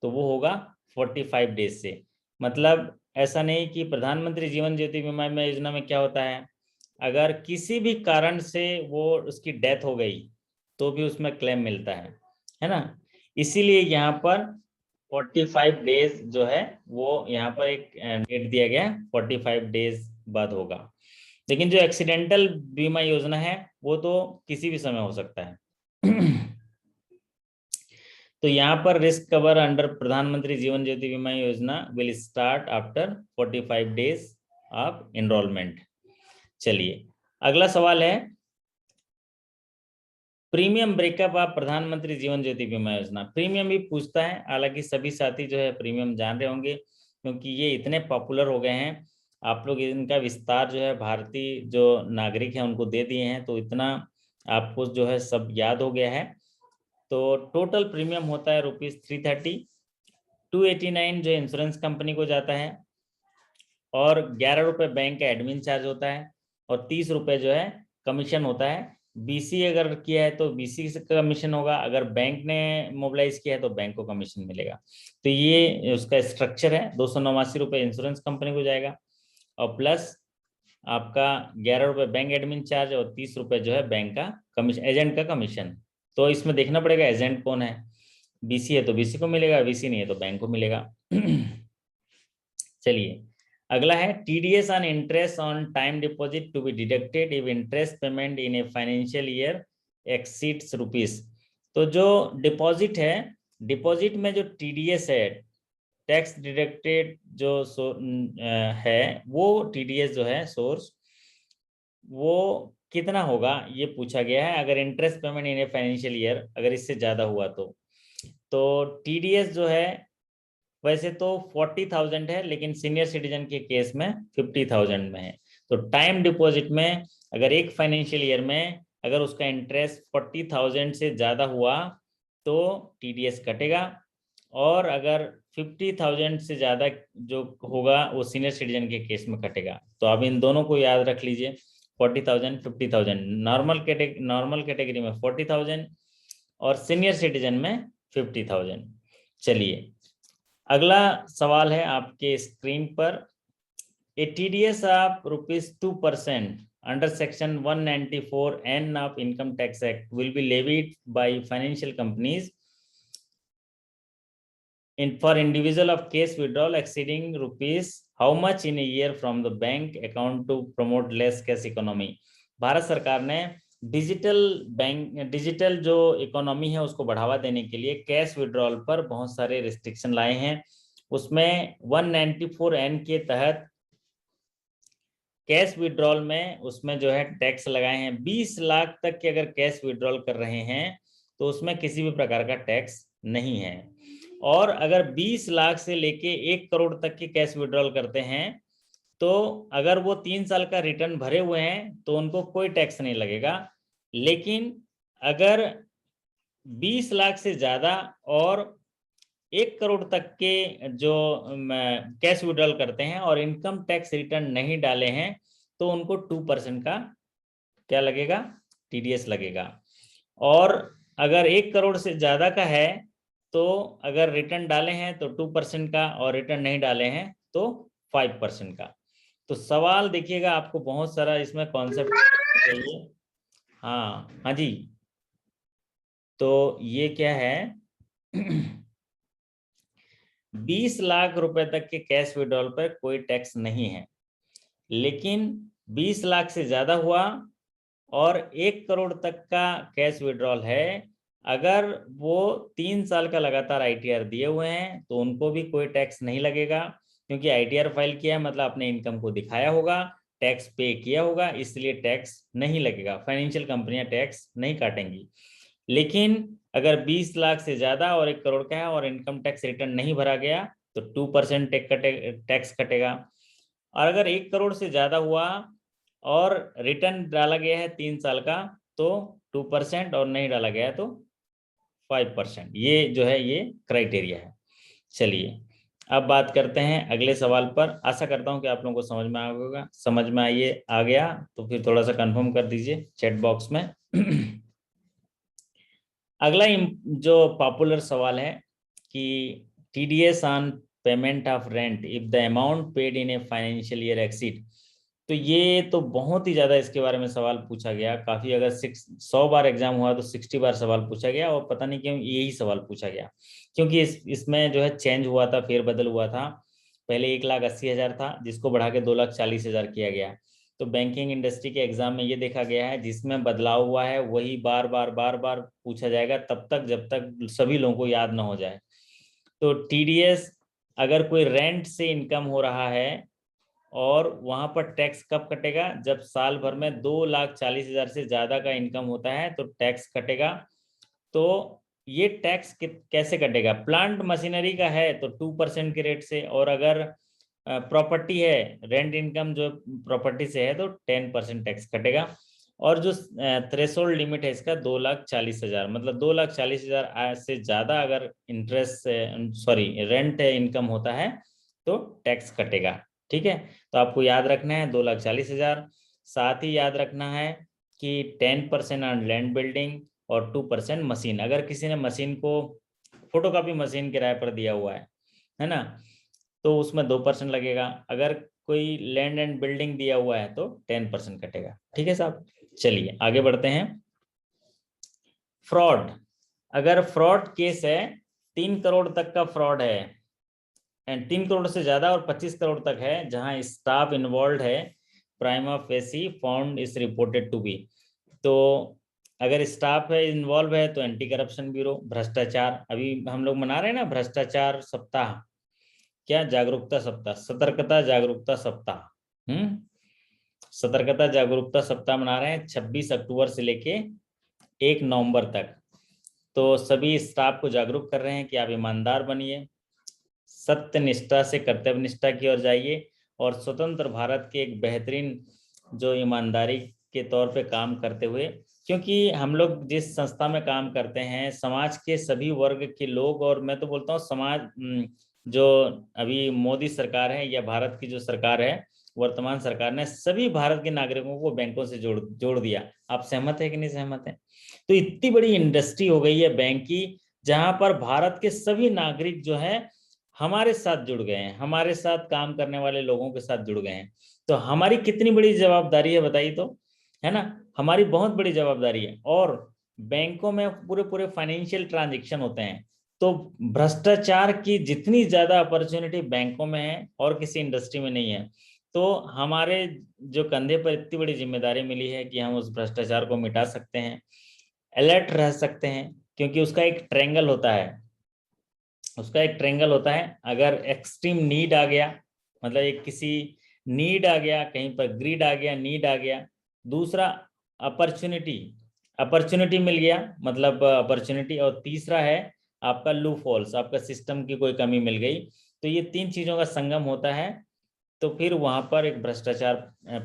तो वो होगा 45 डेज से। मतलब ऐसा नहीं कि प्रधानमंत्री जीवन ज्योति बीमा योजना में क्या होता है, अगर किसी भी कारण से वो उसकी डेथ हो गई तो भी उसमें क्लेम मिलता है ना। इसीलिए यहाँ पर 45 डेज जो है वो यहाँ पर एक डेट दिया गया है, 45 डेज बाद होगा। लेकिन जो एक्सीडेंटल बीमा योजना है वो तो किसी भी समय हो सकता है। तो यहाँ पर रिस्क कवर अंडर प्रधानमंत्री जीवन Jyoti Bima Yojana will start after 45 days of enrolment. चलिए अगला सवाल है, प्रीमियम ब्रेकअप ऑफ प्रधानमंत्री जीवन ज्योति बीमा योजना। प्रीमियम भी पूछता है, हालांकि सभी साथी जो है प्रीमियम जान रहे होंगे क्योंकि ये इतने पॉपुलर हो गए हैं। आप लोग इनका विस्तार जो है भारतीय जो नागरिक हैं उनको दे दिए हैं, तो इतना आपको जो है सब याद हो गया है। तो टोटल प्रीमियम होता है ₹330, 289 जो इंश्योरेंस कंपनी को जाता है, और 11 रुपये बैंक का एडमिन चार्ज होता है, और 30 रुपये जो है कमीशन होता है। बीसी अगर किया है तो बीसी से कमीशन होगा, अगर बैंक ने मोबिलाइज किया है तो बैंक को कमीशन मिलेगा। तो ये उसका स्ट्रक्चर है। 289 रुपये इंश्योरेंस कंपनी को जाएगा, और प्लस आपका 11 रुपये बैंक एडमिन चार्ज, और 30 रुपये जो है बैंक का कमीशन, एजेंट का कमीशन। तो इसमें देखना पड़ेगा एजेंट कौन है। बीसी है तो बीसी को मिलेगा, बीसी नहीं है तो बैंक को मिलेगा। चलिए अगला है TDS on interest on time deposit to be deducted if interest payment in a financial year exceeds ₹। तो जो डिपॉजिट है, डिपॉजिट में जो टीडीएस है, टैक्स डिडक्टेड जो है, वो टीडीएस जो है सोर्स, वो कितना होगा ये पूछा गया है। अगर interest payment in a financial year अगर इससे ज्यादा हुआ तो टीडीएस जो है वैसे तो 40,000 है, लेकिन सीनियर सिटीजन के केस में 50,000 में है। तो टाइम डिपॉजिट में अगर एक फाइनेंशियल ईयर में अगर उसका इंटरेस्ट 40,000 से ज्यादा हुआ तो टीडीएस कटेगा, और अगर 50,000 से ज्यादा जो होगा वो सीनियर सिटीजन के केस में कटेगा। तो आप इन दोनों को याद रख लीजिए, 40,000 50,000। नॉर्मल कैटेगरी में 40,000 और सीनियर सिटीजन में 50,000। चलिए अगला सवाल है आपके स्क्रीन पर। A TDS of ₹2% under section 194(n) of income tax act will be levied by financial companies for individual of cash withdrawal exceeding rupees how much in a year from the bank account to promote less cash economy। Bharat सरकार ने digital जो economy है उसको बढ़ावा देने के लिए cash withdrawal पर बहुत सारे रिस्ट्रिक्शन लाए हैं। उसमें 194(n) के तहत कैश विड्रॉल में उसमें जो है टैक्स लगाए हैं। 20 लाख तक के अगर कैश विड्रॉल कर रहे हैं तो उसमें किसी भी प्रकार का टैक्स नहीं है, और अगर 20 लाख से लेके 1 करोड़ तक के कैश विड्रॉल करते हैं तो अगर वो 3 साल का रिटर्न भरे हुए हैं तो उनको कोई टैक्स नहीं लगेगा। लेकिन अगर 20 लाख से ज्यादा और 1 करोड़ तक के जो कैश विड्रॉल करते हैं और इनकम टैक्स रिटर्न नहीं डाले हैं तो उनको 2% का क्या लगेगा, टीडीएस लगेगा। और अगर 1 करोड़ से ज्यादा का है तो अगर रिटर्न डाले हैं तो 2% का, और रिटर्न नहीं डाले हैं तो 5% का। तो सवाल देखिएगा, आपको बहुत सारा इसमें कॉन्सेप्ट चाहिए। हाँ जी, तो ये क्या है 20 लाख रुपए तक के कैश विड्रॉल पर कोई टैक्स नहीं है, लेकिन 20 लाख से ज्यादा हुआ और 1 करोड़ तक का कैश विड्रॉल है, अगर वो 3 साल का लगातार आईटीआर दिए हुए हैं तो उनको भी कोई टैक्स नहीं लगेगा, क्योंकि आईटीआर फाइल किया है मतलब अपने इनकम को दिखाया होगा, टैक्स पे किया होगा, इसलिए टैक्स नहीं लगेगा। फाइनेंशियल कंपनियां टैक्स नहीं काटेंगी। लेकिन अगर 20 लाख से ज्यादा और 1 करोड़ का है और इनकम टैक्स रिटर्न नहीं भरा गया तो 2% टैक्स कटेगा। और अगर 1 करोड़ से ज्यादा हुआ और रिटर्न डाला गया है 3 साल का तो 2%, और नहीं डाला गया है तो 5%। ये जो है ये क्राइटेरिया है। चलिए अब बात करते हैं अगले सवाल पर। आशा करता हूं कि आप लोगों को समझ में आ गया तो फिर थोड़ा सा कंफर्म कर दीजिए चैट बॉक्स में। अगला जो पॉपुलर सवाल है कि TDS on payment of rent if the amount paid in a financial year exceed. तो ये तो बहुत ही ज्यादा इसके बारे में सवाल पूछा गया, काफी, अगर 100 बार एग्जाम हुआ तो 60 बार सवाल पूछा गया, और पता नहीं क्यों यही सवाल पूछा गया, क्योंकि इसमें जो है चेंज हुआ था, फेरबदल हुआ था। पहले 1,80,000 था जिसको बढ़ा के 2,40,000 किया गया। तो बैंकिंग इंडस्ट्री के एग्जाम में ये देखा गया है जिसमें बदलाव हुआ है वही बार बार पूछा जाएगा तब तक जब तक सभी लोगों को याद ना हो जाए। तो टीडीएस अगर कोई रेंट से इनकम हो रहा है और वहां पर टैक्स कब कटेगा, जब साल भर में 2,40,000 से ज्यादा का इनकम होता है तो टैक्स कटेगा। तो ये टैक्स कैसे कटेगा, प्लांट मशीनरी का है तो 2% के रेट से, और अगर प्रॉपर्टी है, रेंट इनकम जो प्रॉपर्टी से है तो 10% टैक्स कटेगा। और जो थ्रेशोल्ड लिमिट है इसका 2,40,000, मतलब 2,40,000 से ज्यादा अगर इंटरेस्ट सॉरी रेंट इनकम होता है तो टैक्स कटेगा। ठीक है, तो आपको याद रखना है 2,40,000। साथ ही याद रखना है कि 10% ऑन लैंड बिल्डिंग और 2% मशीन। अगर किसी ने मशीन को फोटोकॉपी मशीन किराए पर दिया हुआ है ना, तो उसमें 2% लगेगा। अगर कोई लैंड एंड बिल्डिंग दिया हुआ है तो 10% कटेगा। ठीक है साहब, चलिए आगे बढ़ते हैं। फ्रॉड, अगर फ्रॉड केस है, 3 करोड़ तक का फ्रॉड है एंड 3 करोड़ से ज्यादा और 25 करोड़ तक है जहां स्टाफ इन्वॉल्व है, prima facie found is reported to be. तो अगर स्टाफ है इन्वॉल्व है तो एंटी करप्शन ब्यूरो। भ्रष्टाचार, अभी हम लोग मना रहे हैं ना भ्रष्टाचार सप्ताह, क्या जागरूकता सप्ताह, सतर्कता जागरूकता सप्ताह। सतर्कता जागरूकता सप्ताह मना रहे हैं 26 अक्टूबर से लेके 1 नवंबर तक। तो सभी स्टाफ को जागरूक कर रहे हैं कि आप ईमानदार बनिए, सत्य निष्ठा से कर्तव्य निष्ठा की ओर जाइए और स्वतंत्र भारत के एक बेहतरीन जो ईमानदारी के तौर पे काम करते हुए, क्योंकि हम लोग जिस संस्था में काम करते हैं समाज के सभी वर्ग के लोग, और मैं तो बोलता हूँ समाज जो अभी मोदी सरकार है या भारत की जो सरकार है, वर्तमान सरकार ने सभी भारत के नागरिकों को बैंकों से जोड़ जोड़ दिया। आप सहमत है कि नहीं सहमत है? तो इतनी बड़ी इंडस्ट्री हो गई है बैंक की, जहां पर भारत के सभी नागरिक जो है हमारे साथ जुड़ गए हैं, हमारे साथ काम करने वाले लोगों के साथ जुड़ गए हैं। तो हमारी कितनी बड़ी जवाबदारी है बताइए तो, है ना? हमारी बहुत बड़ी जवाबदारी है। और बैंकों में पूरे पूरे फाइनेंशियल ट्रांजेक्शन होते हैं, तो भ्रष्टाचार की जितनी ज्यादा अपॉर्चुनिटी बैंकों में है और किसी इंडस्ट्री में नहीं है। तो हमारे जो कंधे पर इतनी बड़ी जिम्मेदारी मिली है कि हम उस भ्रष्टाचार को मिटा सकते हैं, अलर्ट रह सकते हैं, क्योंकि उसका एक ट्रायंगल होता है, उसका एक ट्रायंगल होता है। अगर एक्सट्रीम नीड आ गया, मतलब एक किसी नीड आ गया, कहीं पर ग्रीड आ गया, नीड आ गया। दूसरा अपॉर्चुनिटी, अपॉर्चुनिटी मिल गया मतलब अपॉर्चुनिटी। और तीसरा है आपका लूप होल्स, आपका सिस्टम की कोई कमी मिल गई। तो ये 3 चीजों का संगम होता है, तो फिर वहां पर एक भ्रष्टाचार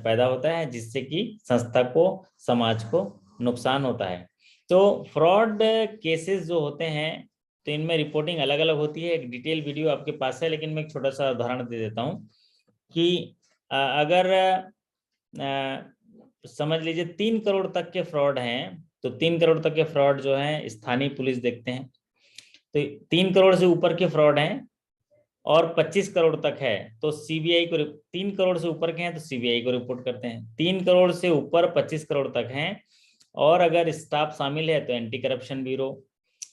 पैदा होता है जिससे कि संस्था को, समाज को नुकसान होता है। तो फ्रॉड केसेस जो होते हैं तो इनमें रिपोर्टिंग अलग अलग होती है। एक डिटेल वीडियो आपके पास है, लेकिन मैं एक छोटा सा उदाहरण दे देता हूँ कि अगर समझ लीजिए 3 करोड़ तक के फ्रॉड हैं, तो 3 करोड़ तक के फ्रॉड जो है स्थानीय पुलिस देखते हैं। तो 3 करोड़ से ऊपर के फ्रॉड हैं और 25 करोड़ तक है तो सीबीआई को, 3 करोड़ से ऊपर के हैं तो सीबीआई को रिपोर्ट करते हैं। 3 करोड़ से ऊपर 25 करोड़ तक हैं और अगर स्टाफ शामिल है तो एंटी करप्शन ब्यूरो।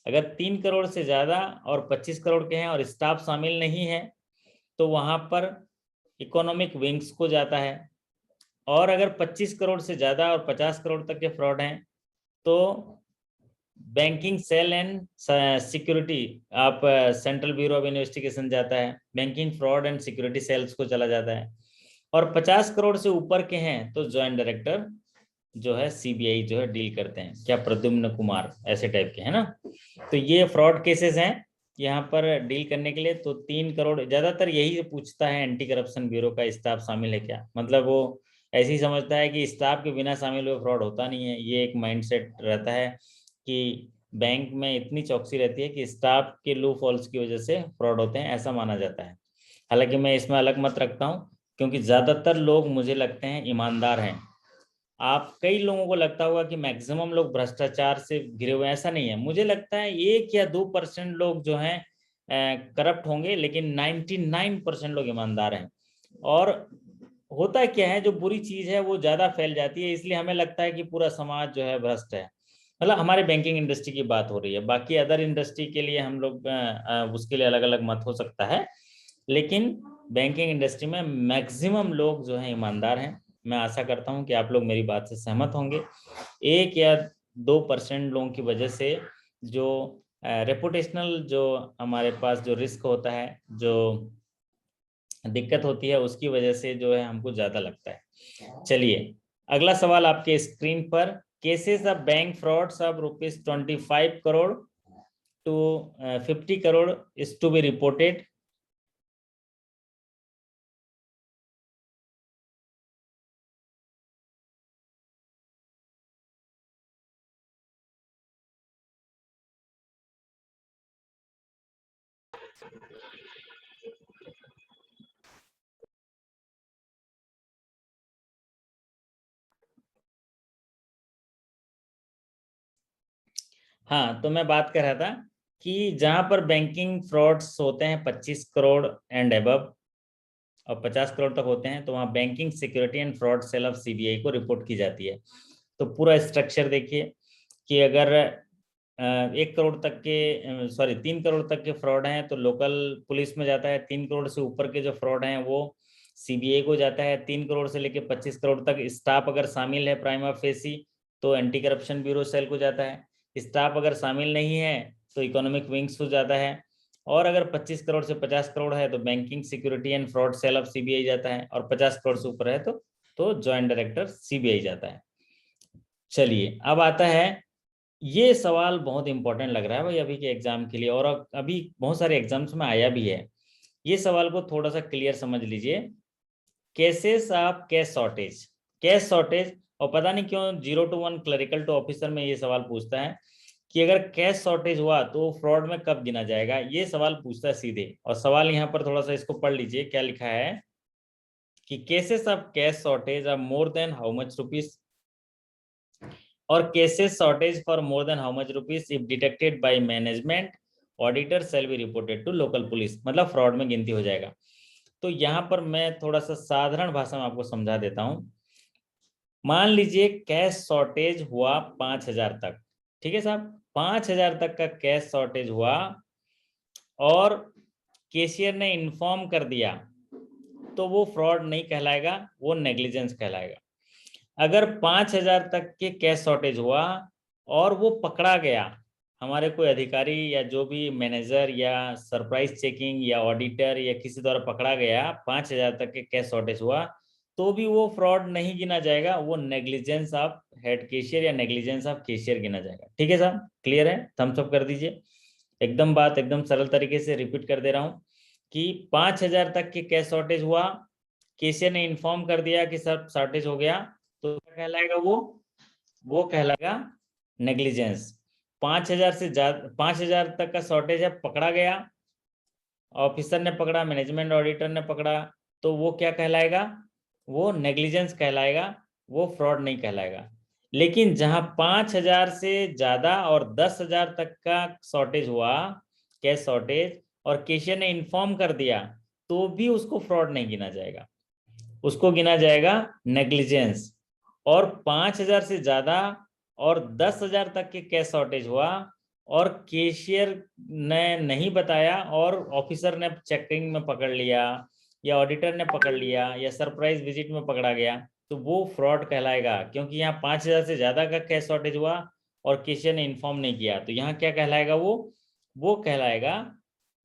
अगर 3 करोड़ से ज्यादा और 25 करोड़ के हैं और स्टाफ शामिल नहीं है तो वहां पर इकोनॉमिक विंग्स को जाता है। और अगर 25 करोड़ से ज्यादा और 50 करोड़ तक के फ्रॉड हैं तो बैंकिंग सेल एंड सिक्योरिटी, आप सेंट्रल ब्यूरो ऑफ इन्वेस्टिगेशन जाता है, banking fraud and security cells को चला जाता है। और 50 करोड़ से ऊपर के हैं तो ज्वाइंट डायरेक्टर जो है सीबीआई जो है डील करते हैं, क्या प्रद्युम्न कुमार ऐसे टाइप के, है ना? तो ये फ्रॉड केसेस हैं यहाँ पर डील करने के लिए। तो 3 करोड़ ज्यादातर यही पूछता है एंटी करप्शन ब्यूरो का, स्टाफ शामिल है क्या, मतलब वो ऐसे ही समझता है कि स्टाफ के बिना शामिल हुए फ्रॉड होता नहीं है। ये एक माइंडसेट रहता है कि बैंक में इतनी चौकसी रहती है कि स्टाफ के लूप होल्स की वजह से फ्रॉड होते हैं, ऐसा माना जाता है। हालांकि मैं इसमें अलग मत रखता हूँ, क्योंकि ज्यादातर लोग मुझे लगते हैं ईमानदार हैं। आप कई लोगों को लगता होगा कि मैक्सिमम लोग भ्रष्टाचार से घिरे हुए हैं, ऐसा नहीं है। मुझे लगता है 1 या 2% लोग जो हैं करप्ट होंगे, लेकिन 99% लोग ईमानदार हैं। और होता क्या है, जो बुरी चीज है वो ज्यादा फैल जाती है, इसलिए हमें लगता है कि पूरा समाज जो है भ्रष्ट है। मतलब हमारे बैंकिंग इंडस्ट्री की बात हो रही है, बाकी अदर इंडस्ट्री के लिए हम लोग उसके लिए अलग अलग मत हो सकता है, लेकिन बैंकिंग इंडस्ट्री में मैक्सिमम लोग जो है ईमानदार हैं। मैं आशा करता हूं कि आप लोग मेरी बात से सहमत होंगे। 1 या 2% लोगों की वजह से जो रेपुटेशनल जो हमारे पास जो रिस्क होता है, जो दिक्कत होती है, उसकी वजह से जो है हमको ज्यादा लगता है। चलिए अगला सवाल आपके स्क्रीन पर, cases of bank frauds of ₹25 crore to 50 crore is to be reported. हाँ, तो मैं बात कर रहा था कि जहां पर बैंकिंग फ्रॉड्स होते हैं 25 करोड़ एंड अबव और 50 करोड़ तक होते हैं, तो वहाँ banking security and fraud cell of CBI को रिपोर्ट की जाती है। तो पूरा स्ट्रक्चर देखिए कि अगर 1 करोड़ तक के, सॉरी 3 करोड़ तक के फ्रॉड हैं तो लोकल पुलिस में जाता है। 3 करोड़ से ऊपर के जो फ्रॉड हैं वो सीबीआई को जाता है। 3 करोड़ से लेकर 25 करोड़ तक स्टाफ अगर शामिल है प्राइमा फेसी तो एंटी करप्शन ब्यूरो सेल को जाता है। स्टाफ अगर शामिल नहीं है तो इकोनॉमिक विंग्स को जाता है। और अगर 25 करोड़ से 50 करोड़ है तो banking security and fraud cell of CBI जाता है। और 50 करोड़ से ऊपर है तो ज्वाइंट डायरेक्टर सीबीआई जाता है। चलिए, अब आता है, ये सवाल बहुत इंपॉर्टेंट लग रहा है भाई अभी के एग्जाम के लिए, और अभी बहुत सारे एग्जाम्स में आया भी है। ये सवाल को थोड़ा सा क्लियर समझ लीजिए। Cases of cash shortage, cash shortage, और पता नहीं क्यों 0 to 1 क्लरिकल टू ऑफिसर में ये सवाल पूछता है कि अगर कैश शॉर्टेज हुआ तो फ्रॉड में कब गिना जाएगा। ये सवाल पूछता है सीधे। और सवाल यहाँ पर थोड़ा सा इसको पढ़ लीजिए, क्या लिखा है कि cases of cash shortage are more than how much rupees, और cases shortage for more than how much rupees if detected by management auditor shall be reported to local police, मतलब फ्रॉड में गिनती हो जाएगा। तो यहाँ पर मैं थोड़ा सा साधारण भाषा में आपको समझा देता हूं। मान लीजिए कैश शॉर्टेज हुआ 5,000 तक, ठीक है साहब, 5,000 तक का कैश शॉर्टेज हुआ और कैशियर ने इन्फॉर्म कर दिया तो वो फ्रॉड नहीं कहलाएगा, वो नेग्लिजेंस कहलाएगा। अगर 5,000 तक के कैश शॉर्टेज हुआ और वो पकड़ा गया, हमारे कोई अधिकारी या जो भी मैनेजर या सरप्राइज चेकिंग या ऑडिटर या किसी द्वारा पकड़ा गया, 5,000 तक के कैश शॉर्टेज हुआ, तो भी वो फ्रॉड नहीं गिना जाएगा, वो नेग्लिजेंस ऑफ हेड कैशियर या नेग्लिजेंस ऑफ कैशियर गिना जाएगा। ठीक है साहब, क्लियर है? थम्स अप कर दीजिए। एकदम बात एकदम सरल तरीके से रिपीट कर दे रहा हूँ कि 5,000 तक के कैश शॉर्टेज हुआ, कैशियर ने इन्फॉर्म कर दिया कि सर शॉर्टेज हो गया, तो क्या कहलाएगा? वो कहलाएगा नेग्लिजेंस। 5,000 से ज्यादा, 5,000 तक का शॉर्टेज है, पकड़ा गया, ऑफिसर ने पकड़ा, मैनेजमेंट ऑडिटर ने पकड़ा, तो वो क्या कहलाएगा? वो नेग्लिजेंस कहलाएगा, वो फ्रॉड नहीं कहलाएगा। लेकिन जहां 5,000 से ज्यादा और 10,000 तक का शॉर्टेज हुआ, कैश शॉर्टेज, और कैशियर ने इन्फॉर्म कर दिया, तो भी उसको फ्रॉड नहीं गिना जाएगा, उसको गिना जाएगा नेग्लिजेंस। और 5,000 से ज्यादा और 10,000 तक के कैश शॉर्टेज हुआ और कैशियर ने नहीं बताया और ऑफिसर ने चेकिंग में पकड़ लिया या ऑडिटर ने पकड़ लिया या सरप्राइज विजिट में पकड़ा गया, तो वो फ्रॉड कहलाएगा, क्योंकि यहाँ 5,000 से ज्यादा का कैश शॉर्टेज हुआ और कैशियर ने इन्फॉर्म नहीं किया। तो यहाँ क्या कहलाएगा? वो कहलाएगा,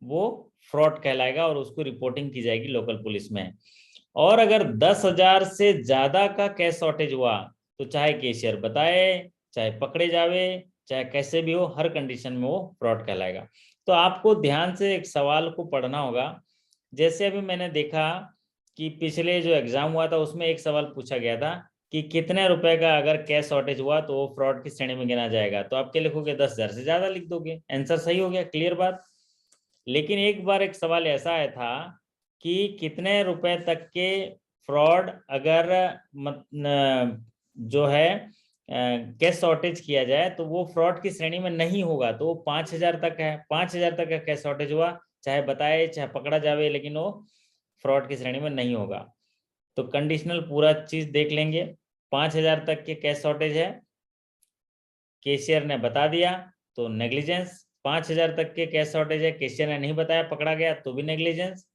वो फ्रॉड कहलाएगा और उसको रिपोर्टिंग की जाएगी लोकल पुलिस में। और अगर 10,000 से ज्यादा का कैश शॉर्टेज हुआ तो चाहे कैशियर बताए, चाहे पकड़े जावे, चाहे कैसे भी हो, हर कंडीशन में वो फ्रॉड कहलाएगा। तो आपको ध्यान से एक सवाल को पढ़ना होगा। जैसे अभी मैंने देखा कि पिछले जो एग्जाम हुआ था उसमें एक सवाल पूछा गया था कि कितने रुपए का अगर कैश शॉर्टेज हुआ तो वो फ्रॉड की श्रेणी में गिना जाएगा, तो आप क्या लिखोगे? 10,000 से ज्यादा लिख दोगे, आंसर सही हो गया, क्लियर बात। लेकिन एक बार एक सवाल ऐसा आया था कि कितने रुपए तक के फ्रॉड अगर जो है कैश शॉर्टेज किया जाए तो वो फ्रॉड की श्रेणी में नहीं होगा, तो वो 5,000 तक है। 5,000 तक का कैश शॉर्टेज हुआ, चाहे बताए चाहे पकड़ा जावे, लेकिन वो फ्रॉड की श्रेणी में नहीं होगा। तो कंडीशनल पूरा चीज देख लेंगे। 5,000 तक के कैश शॉर्टेज है, कैशियर ने बता दिया तो नेग्लिजेंस। 5,000 तक के कैश शॉर्टेज है, कैशियर ने नहीं बताया, पकड़ा गया, तो भी नेग्लिजेंस।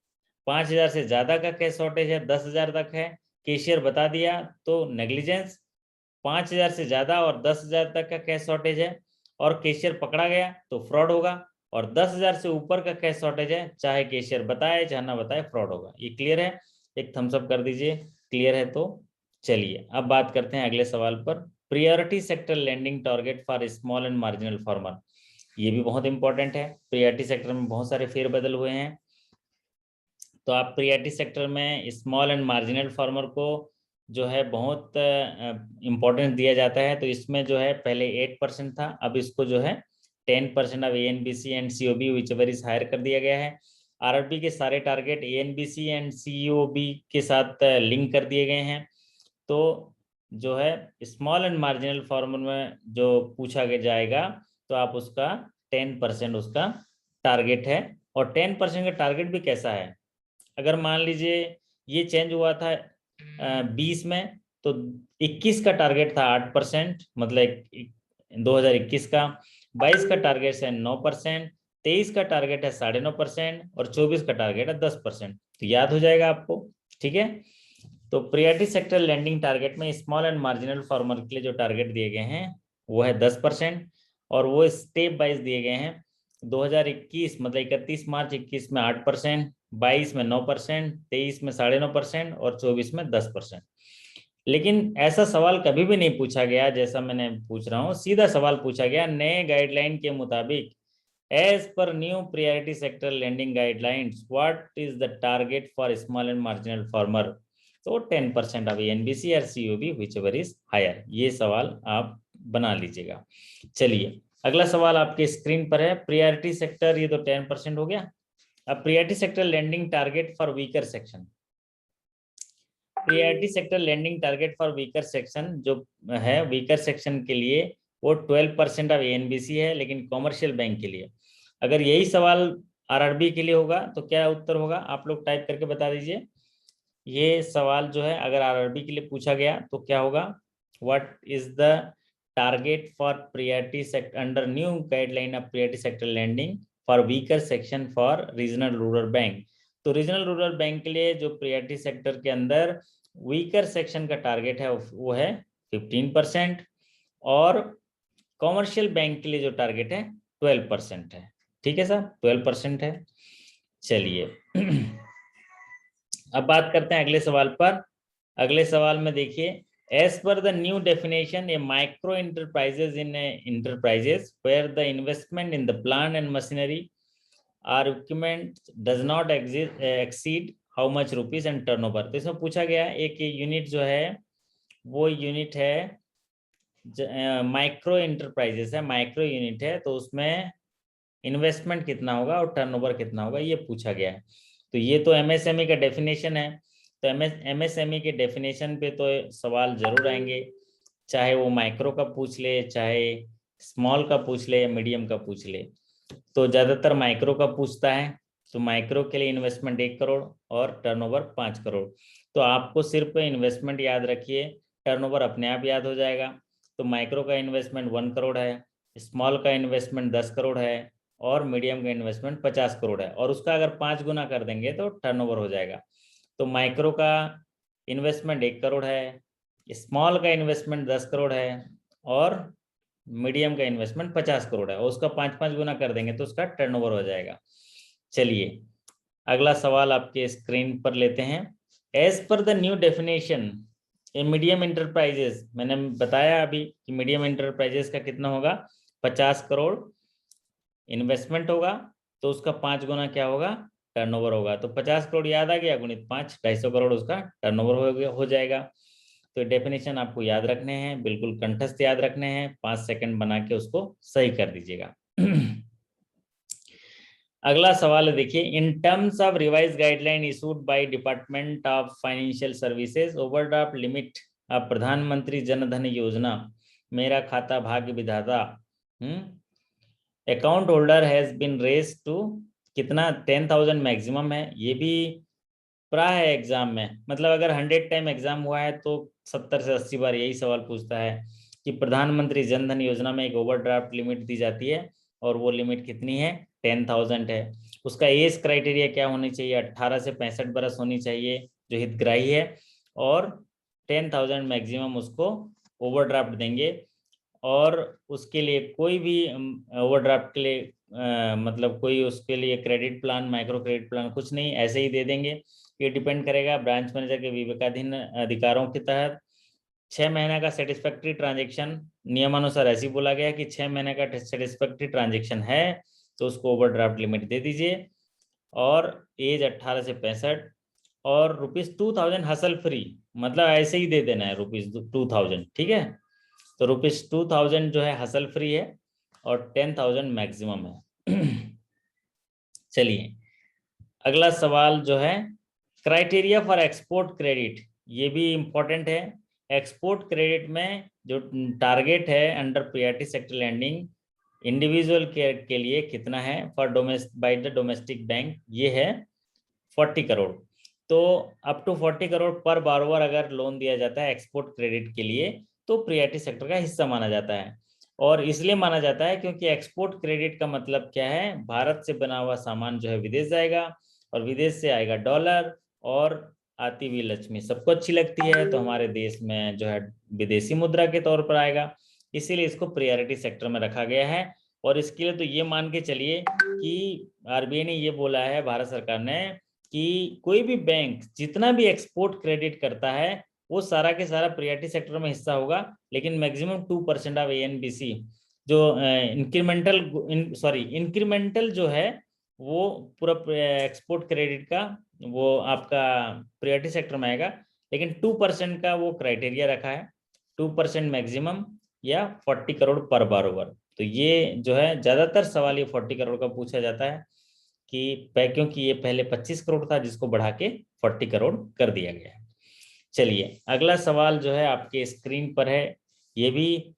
5,000 से ज्यादा का कैश शॉर्टेज है, 10,000 तक है, कैशियर बता दिया तो नेग्लिजेंस। 5,000 से ज्यादा और 10,000 तक का कैश शॉर्टेज है और कैशियर पकड़ा गया तो फ्रॉड होगा। और 10,000 से ऊपर का कैश शॉर्टेज है, चाहे कैशियर बताए चाहे ना बताए, फ्रॉड होगा। ये क्लियर है? एक थम्स अप कर दीजिए, क्लियर है तो। चलिए अब बात करते हैं अगले सवाल पर। Priority sector lending target for small and marginal farmer, ये भी बहुत इंपॉर्टेंट है। प्रियोरिटी सेक्टर में बहुत सारे फेरबदल हुए हैं, तो आप प्रियोरिटी सेक्टर में स्मॉल एंड मार्जिनल फार्मर को जो है बहुत इम्पोर्टेंस दिया जाता है। तो इसमें जो है पहले 8% था, अब इसको जो है 10% of ANBC and COB whichever is higher कर दिया गया है। आरआरबी के सारे टारगेट एएनबीसी एंड सीईओबी के साथ लिंक कर दिए गए हैं। तो जो है स्मॉल एंड मार्जिनल फार्मर में जो पूछा जाएगा तो आप उसका 10% उसका टारगेट है। और 10% का टारगेट भी कैसा है, अगर मान लीजिए ये चेंज हुआ था 20 में, तो 21 का टारगेट था 8%, मतलब 2021 का। 22 का टारगेट है 9%, 23 का टारगेट है 9.5%, और 24 का टारगेट है 10%। तो याद हो जाएगा आपको, ठीक है। तो प्रायोरिटी सेक्टर लैंडिंग टारगेट में स्मॉल एंड मार्जिनल फार्मर के लिए जो टारगेट दिए गए हैं वो है 10%, और वो स्टेप वाइज दिए गए हैं। 2021 मतलब 31 मार्च 21 में 8%, 22 में 9%, 23 में 9.5% और 24 में 10%। लेकिन ऐसा सवाल कभी भी नहीं पूछा गया जैसा मैंने पूछ रहा हूँ, सीधा सवाल पूछा गया नए गाइडलाइन के मुताबिक, as per new priority sector lending guidelines what is the target for small and marginal farmer. तो 10% ऑफ एनबीसी और COB whichever is higher, ये सवाल आप बना लीजिएगा। चलिए अगला सवाल आपके स्क्रीन पर है, प्रायोरिटी सेक्टर, ये तो 10% हो गया। अब priority sector landing target for weaker section, priority sector landing target for weaker section जो है, वीकर सेक्शन के लिए वो 12% ऑफ एनबीसी है, लेकिन कॉमर्शियल बैंक के लिए। अगर यही सवाल आरआरबी के लिए होगा तो क्या उत्तर होगा, आप लोग टाइप करके बता दीजिए। ये सवाल जो है अगर आरआरबी के लिए पूछा गया तो क्या होगा, what is the target for priority sector under new guideline of priority sector landing for weaker section for regional rural bank. तो रीजनल रूरल बैंक के लिए जो प्रायोरिटी सेक्टर के अंदर वीकर सेक्शन का टारगेट है वो है 15%, और कॉमर्शियल बैंक के लिए जो टारगेट है 12% है। ठीक है साहब, 12% है। चलिए अब बात करते हैं अगले सवाल पर। अगले सवाल में देखिए, as per the new definition a micro enterprises in enterprises where the investment in the plant and machinery or equipment does not exceed how much rupees and turnover। तो इसमें पूछा गया एक यूनिट जो है वो यूनिट है माइक्रो एंटरप्राइजेस है, माइक्रो यूनिट है, तो उसमें इन्वेस्टमेंट कितना होगा और टर्नओवर कितना होगा ये पूछा गया है। तो ये तो एमएसएमई का डेफिनेशन है, तो एमएसएमई के डेफिनेशन पे तो सवाल जरूर आएंगे, चाहे वो माइक्रो का पूछ ले, चाहे स्मॉल का पूछ ले, या मीडियम का पूछ ले। तो ज्यादातर माइक्रो का पूछता है, तो माइक्रो के लिए इन्वेस्टमेंट 1 करोड़ और टर्नओवर 5 करोड़। तो आपको सिर्फ इन्वेस्टमेंट याद रखिए, टर्नओवर अपने आप याद हो जाएगा। तो माइक्रो का इन्वेस्टमेंट 1 करोड़ है, स्मॉल का इन्वेस्टमेंट 10 करोड़ है, और मीडियम का इन्वेस्टमेंट 50 करोड़ है, और उसका अगर 5 गुना कर देंगे तो टर्नओवर हो जाएगा। तो माइक्रो का इन्वेस्टमेंट 1 करोड़ है, स्मॉल का इन्वेस्टमेंट 10 करोड़ है, और मीडियम का इन्वेस्टमेंट 50 करोड़ है, और उसका 5-5 गुना कर देंगे तो उसका टर्नओवर हो जाएगा। चलिए अगला सवाल आपके स्क्रीन पर लेते हैं। As per the new definition a medium enterprises, मैंने बताया अभी कि मीडियम इंटरप्राइजेस का कितना होगा, 50 करोड़ इन्वेस्टमेंट होगा, तो उसका 5 गुना क्या होगा, टर्नओवर होगा। तो 50 करोड़ याद आ गया, गुणित 5, 250 करोड़ उसका टर्नओवर हो जाएगा। तो डेफिनेशन आपको याद रखने हैं, बिल्कुल कंठस्थ याद रखने हैं, 5 सेकंड बना के उसको सही कर दीजिएगा। अगला सवाल है देखिए, in terms of revise guideline issued by department of financial services overdraft limit of Pradhan Mantri Jan Dhan Yojana Mera Khata Bhagya Vidhata account holder has been raise to कितना, 10,000 मैक्सिमम है। ये भी प्राय है एग्जाम में, मतलब अगर 100 टाइम एग्जाम हुआ है तो 70 से 80 बार यही सवाल पूछता है कि प्रधानमंत्री जन धन योजना में एक ओवरड्राफ्ट लिमिट दी जाती है, और वो लिमिट कितनी है, 10,000 है। उसका एज क्राइटेरिया क्या होनी चाहिए, 18 से 65 बरस होनी चाहिए जो हितग्राही है, और 10,000 मैक्सिमम उसको ओवरड्राफ्ट देंगे। और उसके लिए कोई भी ओवरड्राफ्ट के लिए मतलब कोई उसके लिए credit plan, micro credit plan कुछ नहीं, ऐसे ही दे देंगे। ये डिपेंड करेगा ब्रांच मैनेजर के विवेकाधीन अधिकारों के तहत। 6 महीने का सेटिस्फैक्ट्री ट्रांजेक्शन नियमानुसार ऐसे ही बोला गया कि 6 महीने का सेटिस्फैक्ट्री ट्रांजेक्शन है तो उसको ओवरड्राफ्ट लिमिट दे दीजिए, और एज 18 से 65, और ₹2000 हसल फ्री, मतलब ऐसे ही दे देना है ₹2000, ठीक है। तो ₹2000 जो है हसल फ्री है, और 10,000 मैक्सिमम है। चलिए अगला सवाल जो है क्राइटेरिया फॉर एक्सपोर्ट क्रेडिट, ये भी इंपॉर्टेंट है। एक्सपोर्ट क्रेडिट में जो टारगेट है under priority sector landing individual के लिए कितना है for by the domestic bank, ये है 40 करोड़। तो अप टू 40 करोड़ पर बारोवर अगर लोन दिया जाता है एक्सपोर्ट क्रेडिट के लिए तो प्रायोरिटी सेक्टर का हिस्सा माना जाता है। और इसलिए माना जाता है क्योंकि एक्सपोर्ट क्रेडिट का मतलब क्या है, भारत से बना हुआ सामान जो है विदेश जाएगा और विदेश से आएगा डॉलर और आती हुई लक्ष्मी सबको अच्छी लगती है, तो हमारे देश में जो है विदेशी मुद्रा के तौर पर आएगा, इसीलिए इसको प्रायोरिटी सेक्टर में रखा गया है। और इसके लिए तो ये मान के चलिए कि आरबीआई ने ये बोला है, भारत सरकार ने, कि कोई भी बैंक जितना भी एक्सपोर्ट क्रेडिट करता है वो सारा के सारा प्रायोरिटी सेक्टर में हिस्सा होगा, लेकिन मैक्सिमम 2% ऑफ एएनबीसी जो इंक्रीमेंटल जो है वो पूरा एक्सपोर्ट क्रेडिट का वो आपका प्रायोरिटी सेक्टर में आएगा, लेकिन 2% का वो क्राइटेरिया रखा है, 2% मैक्सिमम या 40 करोड़ पर बारोवर। तो ये जो है ज्यादातर सवाल ये 40 करोड़ का पूछा जाता है कि क्योंकि ये पहले 25 करोड़ था जिसको बढ़ा के 40 करोड़ कर दिया गया है। चलिए अगला सवाल जो है आपके स्क्रीन पर है, ये भी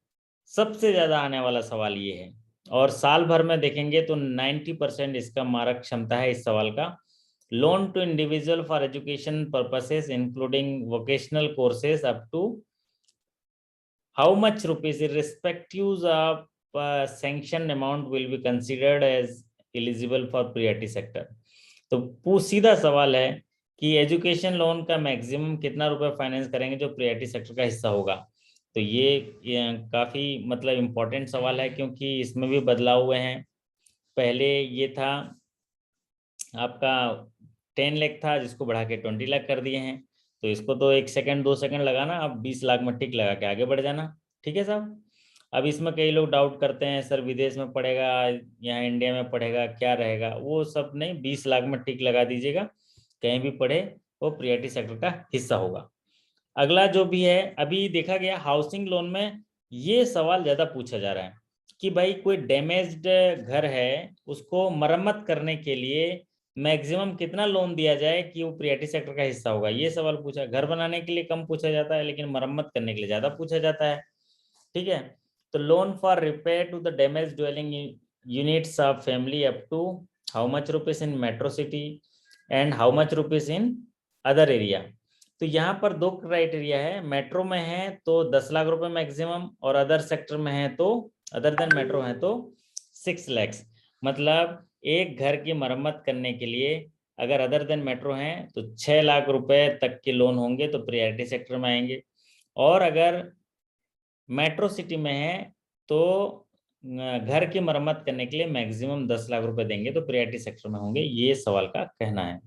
सबसे ज्यादा आने वाला सवाल ये है और साल भर में देखेंगे तो 90% इसका मारक क्षमता है इस सवाल का। Loan to individual for education purposes including vocational courses up to how much rupees irrespective of sanction amount will be considered as eligible for priority sector। तो सीधा सवाल है कि एजुकेशन लोन का मैक्सिमम कितना रुपए फाइनेंस करेंगे जो प्रायोरिटी सेक्टर का हिस्सा होगा। तो ये काफी मतलब इम्पोर्टेंट सवाल है क्योंकि इसमें भी बदलाव हुए हैं। पहले ये था आपका 10 लाख था जिसको बढ़ा के 20 लाख कर दिए हैं, तो इसको तो 1 सेकंड 2 सेकंड लगाना, अब 20 लाख में टिक लगा के आगे बढ़ जाना। ठीक है साहब। अब इसमें कई लोग डाउट करते हैं सर विदेश में पढ़ेगा यहाँ इंडिया में पढ़ेगा क्या रहेगा, वो सब नहीं, 20 लाख में टिक लगा दीजिएगा, कहीं भी पढ़े वो प्रायोरिटी सेक्टर का हिस्सा होगा। अगला जो भी है अभी देखा गया हाउसिंग लोन में, ये सवाल ज्यादा पूछा जा रहा है कि भाई कोई डैमेज्ड घर है उसको मरम्मत करने के लिए मैक्सिमम कितना लोन दिया जाए कि वो प्रायोरिटी सेक्टर का हिस्सा होगा। ये सवाल पूछा, घर बनाने के लिए कम पूछा जाता है लेकिन मरम्मत करने के लिए ज्यादा पूछा जाता है। ठीक है, तो loan for repair to the damage dwelling units of family up to how much rupees in metro city and how much rupees in other area. तो यहाँ पर दो क्राइटेरिया है, मेट्रो में है तो 10 लाख रुपए मैक्सिमम और अदर सेक्टर में है तो अदर देन मेट्रो है तो 6 लाख। मतलब एक घर की मरम्मत करने के लिए अगर अदर देन मेट्रो है तो 6 लाख रुपए तक के लोन होंगे तो प्रायोरिटी सेक्टर में आएंगे, और अगर मेट्रो सिटी में है तो घर की मरम्मत करने के लिए मैक्सिमम 10 लाख रुपए देंगे तो प्रायोरिटी सेक्टर में होंगे, ये सवाल का कहना है।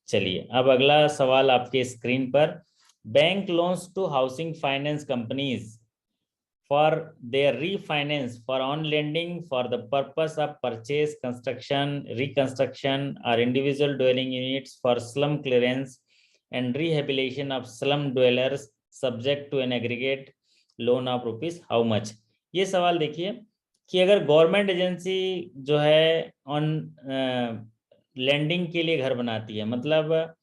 चलिए अब अगला सवाल आपके स्क्रीन पर, bank loans to housing finance companies for their refinance for on lending for the purpose of purchase, construction, reconstruction or individual dwelling units for slum clearance and rehabilitation of slum dwellers subject to an aggregate loan of rupees how much। ये सवाल देखिए कि अगर government agency जो है on landing के लिए घर बनाती है, मतलब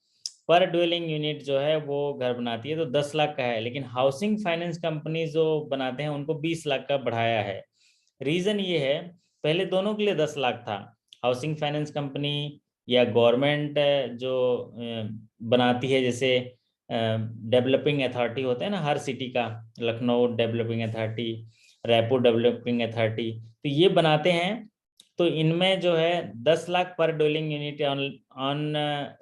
पर ड्वेलिंग यूनिट जो है वो घर बनाती है तो 10 लाख का है, लेकिन हाउसिंग फाइनेंस कंपनी जो बनाते हैं उनको 20 लाख का बढ़ाया है। रीजन ये है, पहले दोनों के लिए 10 लाख था, हाउसिंग फाइनेंस कंपनी या गवर्नमेंट जो बनाती है, जैसे डेवलपिंग अथॉरिटी होते हैं ना हर सिटी का, Lucknow developing authority, Raipur developing authority, तो ये बनाते हैं। तो इनमें जो है 10 लाख पर डवेलिंग यूनिट ऑन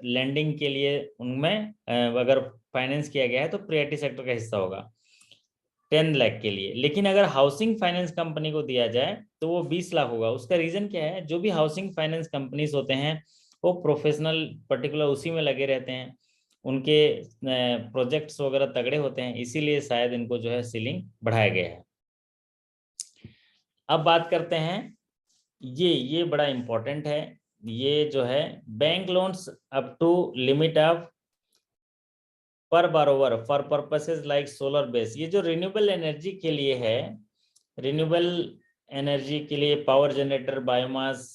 लैंडिंग के लिए उनमें अगर फाइनेंस किया गया है तो प्रायोरिटी सेक्टर का हिस्सा होगा 10 लाख के लिए। लेकिन अगर हाउसिंग फाइनेंस कंपनी को दिया जाए तो वो 20 लाख होगा। उसका रीजन क्या है, जो भी हाउसिंग फाइनेंस कंपनीज होते हैं वो प्रोफेशनल पर्टिकुलर उसी में लगे रहते हैं, उनके प्रोजेक्ट्स वगैरह तगड़े होते हैं, इसीलिए शायद इनको जो है सीलिंग बढ़ाया गया है। अब बात करते हैं, ये बड़ा इंपॉर्टेंट है, ये जो है bank loans up to limit of per borrower for purposes like solar base, ये जो रिन्यूएबल एनर्जी के लिए है, रिन्यूएबल एनर्जी के लिए power generator, biomass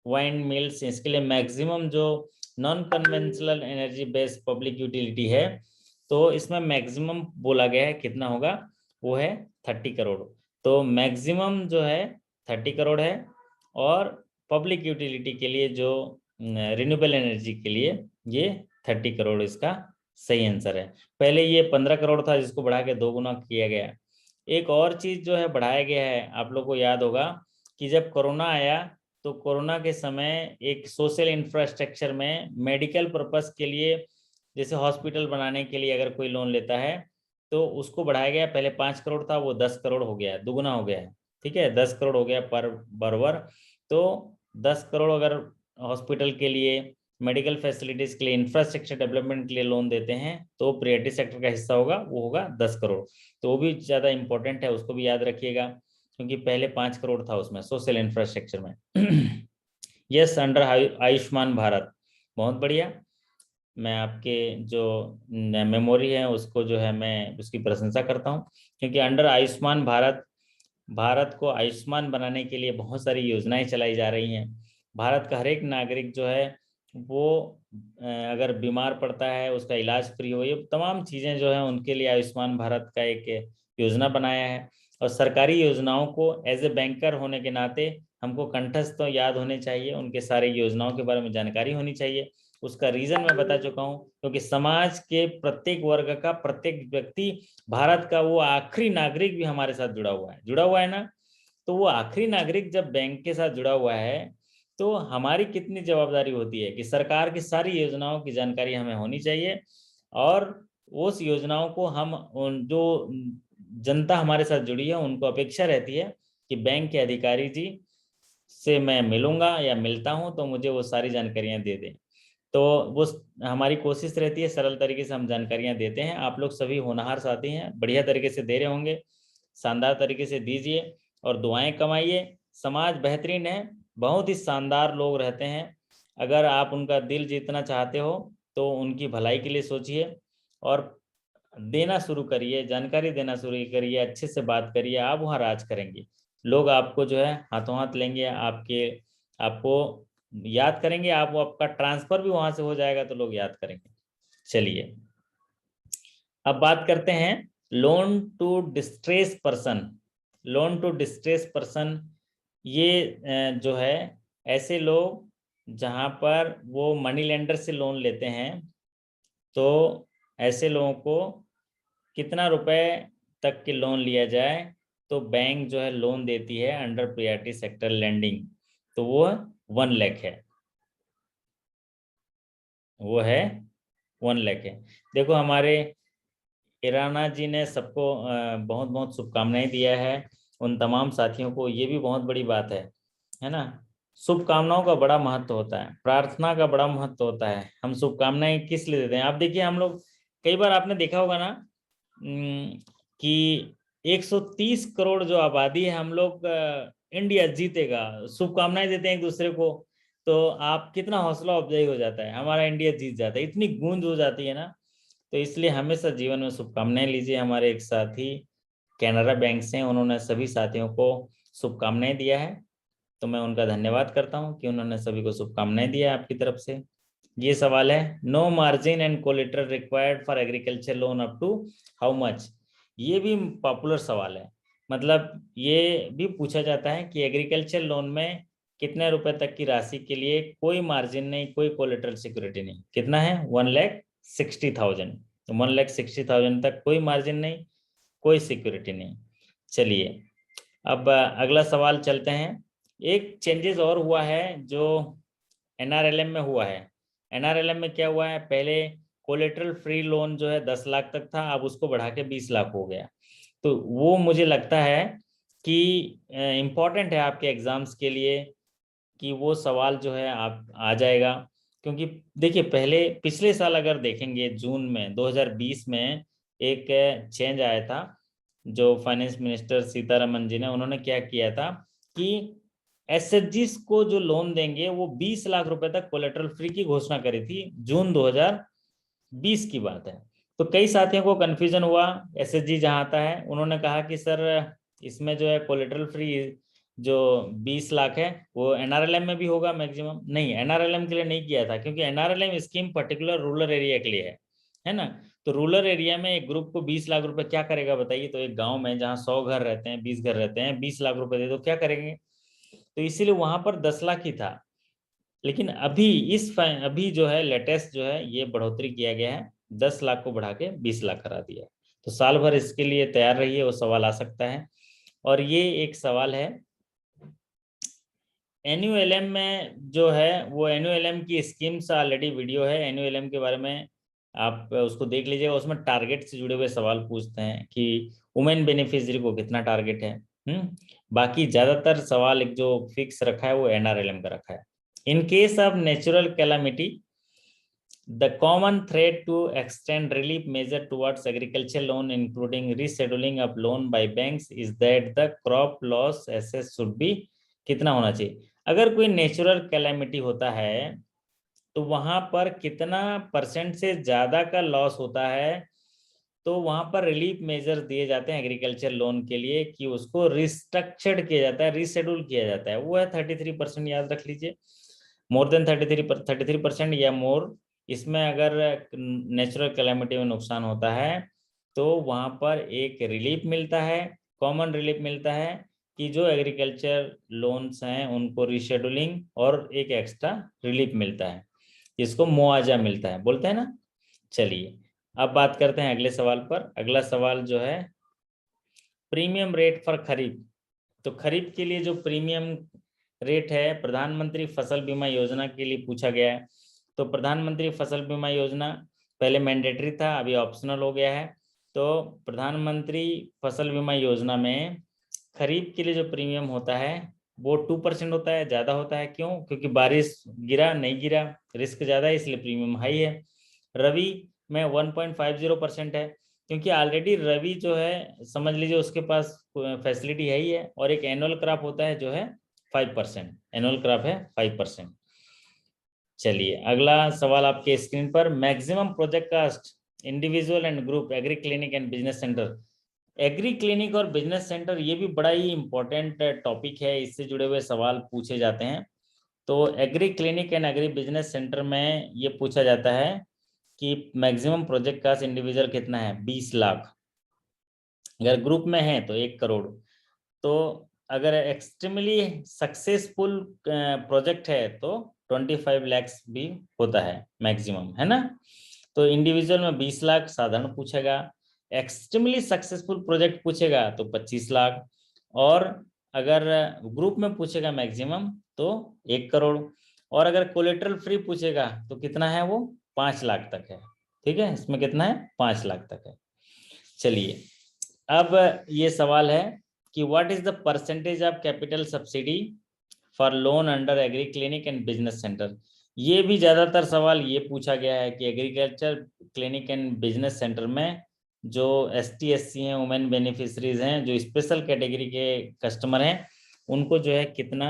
wind mills, इसके लिए मैक्सिमम जो non conventional energy based public utility है, तो इसमें मैक्सिमम बोला गया है कितना होगा, वो है 30 करोड़। तो मैक्सिमम जो है 30 करोड़ है, और पब्लिक यूटिलिटी के लिए जो रिन्यूएबल एनर्जी के लिए ये 30 करोड़ इसका सही आंसर है। पहले ये 15 करोड़ था जिसको बढ़ा के 2 गुना किया गया। एक और चीज जो है बढ़ाया गया है, आप लोग को याद होगा कि जब कोरोना आया तो कोरोना के समय एक सोशल इंफ्रास्ट्रक्चर में मेडिकल पर्पस के लिए, जैसे हॉस्पिटल बनाने के लिए अगर कोई लोन लेता है तो उसको बढ़ाया गया। पहले 5 करोड़ था, वो 10 करोड़ हो गया है, दुगुना हो गया है। ठीक है, 10 करोड़ हो गया पर बरबर। तो 10 करोड़ अगर हॉस्पिटल के लिए, मेडिकल फैसिलिटीज के लिए, इंफ्रास्ट्रक्चर डेवलपमेंट के लिए लोन देते हैं तो प्रायोरिटी सेक्टर का हिस्सा होगा, वो होगा 10 करोड़। तो वो भी ज़्यादा इंपॉर्टेंट है, उसको भी याद रखिएगा, क्योंकि पहले 5 करोड़ था उसमें सोशल इंफ्रास्ट्रक्चर में। यस, अंडर आयुष्मान भारत, बहुत बढ़िया। मैं आपके जो मेमोरी है उसको जो है मैं उसकी प्रशंसा करता हूँ, क्योंकि अंडर आयुष्मान भारत, भारत को आयुष्मान बनाने के लिए बहुत सारी योजनाएं चलाई जा रही हैं। भारत का हर एक नागरिक जो है वो अगर बीमार पड़ता है उसका इलाज फ्री हो, ये तमाम चीज़ें जो है उनके लिए आयुष्मान भारत का एक योजना बनाया है। और सरकारी योजनाओं को एज ए बैंकर होने के नाते हमको कंठस्थ तो याद होने चाहिए, उनके सारे योजनाओं के बारे में जानकारी होनी चाहिए। उसका रीजन मैं बता चुका हूँ, क्योंकि समाज के प्रत्येक वर्ग का प्रत्येक व्यक्ति, भारत का वो आखिरी नागरिक भी हमारे साथ जुड़ा हुआ है ना। तो वो आखिरी नागरिक जब बैंक के साथ जुड़ा हुआ है तो हमारी कितनी जवाबदारी होती है कि सरकार की सारी योजनाओं की जानकारी हमें होनी चाहिए, और उस योजनाओं को हम उन जो जनता हमारे साथ जुड़ी है उनको अपेक्षा रहती है कि बैंक के अधिकारी जी से मैं मिलूंगा या मिलता हूं तो मुझे वो सारी जानकारियां दे दें। तो वो हमारी कोशिश रहती है सरल तरीके से हम जानकारियां देते हैं। आप लोग सभी होनहार साथी हैं, बढ़िया तरीके से दे रहे होंगे, शानदार तरीके से दीजिए और दुआएं कमाइए। समाज बेहतरीन है, बहुत ही शानदार लोग रहते हैं। अगर आप उनका दिल जीतना चाहते हो तो उनकी भलाई के लिए सोचिए और देना शुरू करिए, जानकारी देना शुरू करिए, अच्छे से बात करिए, आप वहाँ राज करेंगे। लोग आपको जो है हाथों हाथ लेंगे, आपको याद करेंगे, आपका ट्रांसफर भी वहां से हो जाएगा तो लोग याद करेंगे। चलिए अब बात करते हैं loan to distress person. Loan to distress person ये जो है ऐसे लोग जहां पर वो मनी लेंडर से लोन लेते हैं, तो ऐसे लोगों को कितना रुपए तक के लोन लिया जाए तो बैंक जो है लोन देती है अंडर प्रायोरिटी सेक्टर लेंडिंग, तो वो 1 लाख है, वो है 1 लाख है। देखो हमारे ईराना जी ने सबको बहुत बहुत शुभकामनाएं दिया है, उन तमाम साथियों को, ये भी बहुत बड़ी बात है ना। शुभकामनाओं का बड़ा महत्व होता है, प्रार्थना का बड़ा महत्व होता है। हम शुभकामनाएं किस लिए देते हैं? आप देखिए, हम लोग कई बार आपने देखा होगा ना कि 130 करोड़ जो आबादी है, हम लोग इंडिया जीतेगा शुभकामनाएं देते हैं एक दूसरे को, तो आप कितना हौसला अफजाई हो जाता है, हमारा इंडिया जीत जाता है, इतनी गूंज हो जाती है ना। तो इसलिए हमेशा जीवन में शुभकामनाएं लीजिए। हमारे एक साथी कैनरा बैंक से, उन्होंने सभी साथियों को शुभकामनाएं दिया है, तो मैं उनका धन्यवाद करता हूं कि उन्होंने सभी को शुभकामनाएं दिया आपकी तरफ से। ये सवाल है, no margin and collateral required for agriculture loan up to how much. ये भी पॉपुलर सवाल है, मतलब ये भी पूछा जाता है कि एग्रीकल्चर लोन में कितने रुपए तक की राशि के लिए कोई मार्जिन नहीं, कोई कोलेटरल सिक्योरिटी नहीं, कितना है? 1,60,000। तो 1,60,000 तक कोई मार्जिन नहीं, कोई सिक्योरिटी नहीं। चलिए अब अगला सवाल चलते हैं। एक चेंजेस और हुआ है जो एनआरएलएम में हुआ है। एनआरएलएम में क्या हुआ है, पहले कोलेटरल फ्री लोन जो है 10 लाख तक था, अब उसको बढ़ा के 20 लाख हो गया। तो वो मुझे लगता है कि इम्पोर्टेंट है आपके एग्जाम्स के लिए कि वो सवाल जो है आप आ जाएगा। क्योंकि देखिए, पहले पिछले साल अगर देखेंगे जून में 2020 में एक चेंज आया था, जो फाइनेंस मिनिस्टर सीतारमन जी ने, उन्होंने क्या किया था कि एसएचजीस को जो लोन देंगे वो 20 लाख रुपए तक कोलेटरल फ्री की घोषणा करी थी, जून 2020 की बात है। तो कई साथियों को कंफ्यूजन हुआ, एसएचजी जहां आता है, उन्होंने कहा कि सर इसमें जो है कोलेटरल फ्री जो 20 लाख है वो एनआरएलएम में भी होगा मैक्सिमम? नहीं, एनआरएलएम के लिए नहीं किया था, क्योंकि NRLM scheme particular rural area के लिए है ना। तो रूरल एरिया में एक ग्रुप को 20 लाख रुपए क्या करेगा बताइए? तो एक गांव में जहाँ 100 घर रहते हैं, 20 घर रहते हैं, 20 लाख रुपए दे दो, क्या करेंगे? तो इसीलिए वहां पर 10 लाख ही था। लेकिन अभी जो है लेटेस्ट जो है ये बढ़ोतरी किया गया है, 10 लाख को बढ़ा के 20 लाख करा दिया है। तो साल भर इसके लिए तैयार रहिए, वो सवाल आ सकता है। और ये एक सवाल है एनयूएलएम में जो है, वो एनयूएलएम की स्कीम्स ऑलरेडी वीडियो है एनयूएलएम के बारे में, आप उसको देख लीजिएगा। उसमें टारगेट से जुड़े हुए सवाल पूछते हैं कि वुमेन बेनिफिशियरी को कितना टारगेट है। बाकी ज्यादातर सवाल एक जो फिक्स रखा है वो एनआरएलएम का रखा है। इन case of natural calamity, the common thread to extend relief measure towards agriculture loan, including rescheduling of loan by banks, is that the crop loss assess should be कितना होना चाहिए? अगर कोई नेचुरल कैलामिटी होता है तो वहां पर कितना परसेंट से ज्यादा का लॉस होता है, तो वहां पर रिलीफ मेजर दिए जाते हैं एग्रीकल्चर लोन के लिए कि उसको रिस्ट्रक्चर्ड किया जाता है, रिशेड्यूल किया जाता है। वो है 33%, याद रख लीजिए। मोर देन 33% या मोर, इसमें अगर नेचुरल कैलामिटी में नुकसान होता है तो वहां पर एक रिलीफ मिलता है, कॉमन रिलीफ मिलता है कि जो एग्रीकल्चर लोन्स हैं उनको रिशेड्यूलिंग और एक एक्स्ट्रा रिलीफ मिलता है, इसको मुआवजा मिलता है, बोलते हैं ना। चलिए अब बात करते हैं अगले सवाल पर। अगला सवाल जो है प्रीमियम रेट फॉर खरीफ। तो खरीफ के लिए जो प्रीमियम रेट है प्रधानमंत्री फसल बीमा योजना के लिए पूछा गया है। तो प्रधानमंत्री फसल बीमा योजना पहले मैंडेटरी था, अभी ऑप्शनल हो गया है। तो प्रधानमंत्री फसल बीमा योजना में खरीफ के लिए जो प्रीमियम होता है वो 2% होता है, ज्यादा होता है। क्यों? क्योंकि बारिश गिरा नहीं गिरा, रिस्क ज्यादा है, इसलिए प्रीमियम हाई है। रवि में 1.50% है, क्योंकि ऑलरेडी रवि जो है समझ लीजिए उसके पास फैसिलिटी है ही है। और एक एनुअल क्रॉप होता है जो है 5%, एनुअल क्रॉप है 5%। चलिए अगला सवाल आपके स्क्रीन पर, maximum project cost individual and group agri clinic and business centre. Agri clinic और बिजनेस सेंटर ये भी बड़ा ही इंपॉर्टेंट टॉपिक है, इससे जुड़े हुए सवाल पूछे जाते हैं। तो agree clinic and agri business centre में ये पूछा जाता है कि मैक्सिमम प्रोजेक्ट कास्ट इंडिविजुअल कितना है? 20 लाख। अगर ग्रुप में है तो 1 करोड़। तो अगर एक्सट्रीमली सक्सेसफुल प्रोजेक्ट है तो 25 लैक्स भी होता है मैक्सिमम, है ना। तो इंडिविजुअल में 20 लाख साधारण पूछेगा, एक्सट्रीमली सक्सेसफुल प्रोजेक्ट पूछेगा तो 25 लाख, और अगर ग्रुप में पूछेगा मैक्सिमम तो 1 करोड़, और अगर कोलेटरल फ्री पूछेगा तो कितना है? वो 5 लाख तक है। ठीक है, इसमें कितना है? 5 लाख तक है। चलिए अब ये सवाल है कि what is the percentage of capital subsidy for loan under agree clinic and business centre. ये भी ज्यादातर सवाल ये पूछा गया है कि agriculture clinic and business centre में जो ST SC हैं, वुमेन बेनिफिशरीज हैं, जो स्पेशल कैटेगरी के कस्टमर हैं, उनको जो है कितना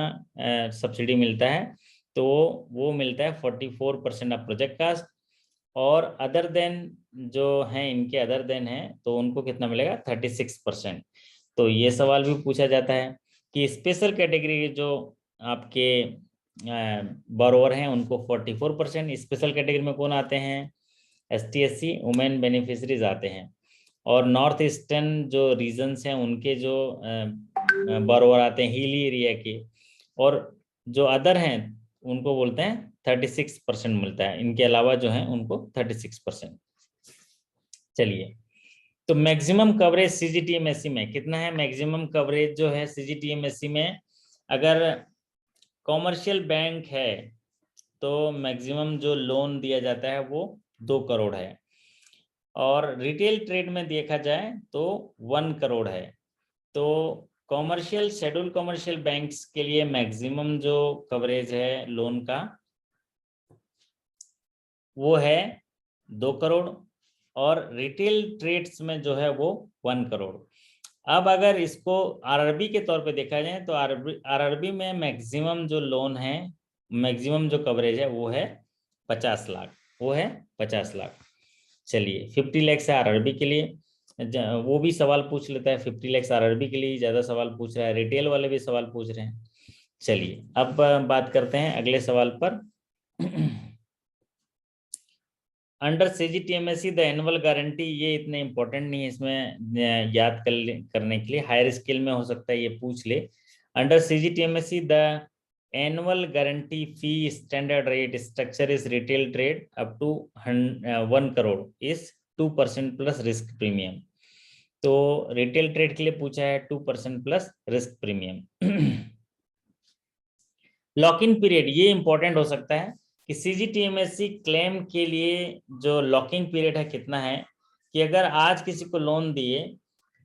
सब्सिडी मिलता है? तो वो मिलता है 44% ऑफ प्रोजेक्ट कास्ट। और अदर देन जो हैं इनके अदर देन हैं तो उनको कितना मिलेगा? 36%। तो ये सवाल भी पूछा जाता है कि स्पेशल कैटेगरी के जो आपके बोरोवर हैं उनको 44%। स्पेशल कैटेगरी में कौन आते हैं? ST SC वुमेन बेनिफिशरीज आते हैं। और नॉर्थ ईस्टर्न जो रीजन्स हैं उनके जो बोरोवर आते हैं हिली एरिया के, और जो अदर हैं उनको बोलते हैं 36% मिलता है। इनके अलावा जो है उनको 36%। चलिए तो मैक्सिमम कवरेज CGTMSE में कितना है? मैक्सिमम कवरेज जो है CGTMSE में, अगर कॉमर्शियल बैंक है तो मैक्सिमम जो लोन दिया जाता है वो 2 करोड़ है, और रिटेल ट्रेड में देखा जाए तो 1 करोड़ है। तो कॉमर्शियल शेड्यूल कॉमर्शियल बैंक्स के लिए मैक्सिमम जो कवरेज है लोन का वो है 2 करोड़, और रिटेल ट्रेड्स में जो है वो 1 करोड़। अब अगर इसको RRB के तौर पे देखा जाए तो RRB में मैक्सिमम जो लोन है, मैक्सिमम जो कवरेज है वो है 50 लाख, वो है 50 लाख। चलिए 50 लाख है RRB के लिए। वो भी सवाल पूछ लेता है। 50 लाख आरआरबी के लिए ज्यादा सवाल पूछ रहा है, रिटेल वाले भी सवाल पूछ रहे हैं। चलिए अब बात करते हैं अगले सवाल पर। Under CGTMSC the annual guarantee, ये इतने इंपॉर्टेंट नहीं है इसमें याद करने के लिए, हायर स्केल में हो सकता है ये पूछ ले। Under CGTMSC the annual guarantee fee standard rate structure is retail trade up to 1 crore is 2% plus risk premium. तो रिटेल ट्रेड के लिए पूछा है 2% plus risk premium. Lock in period, ये इंपॉर्टेंट हो सकता है कि सीजीटीएमएससी क्लेम के लिए जो लॉकिंग पीरियड है कितना है, कि अगर आज किसी को लोन दिए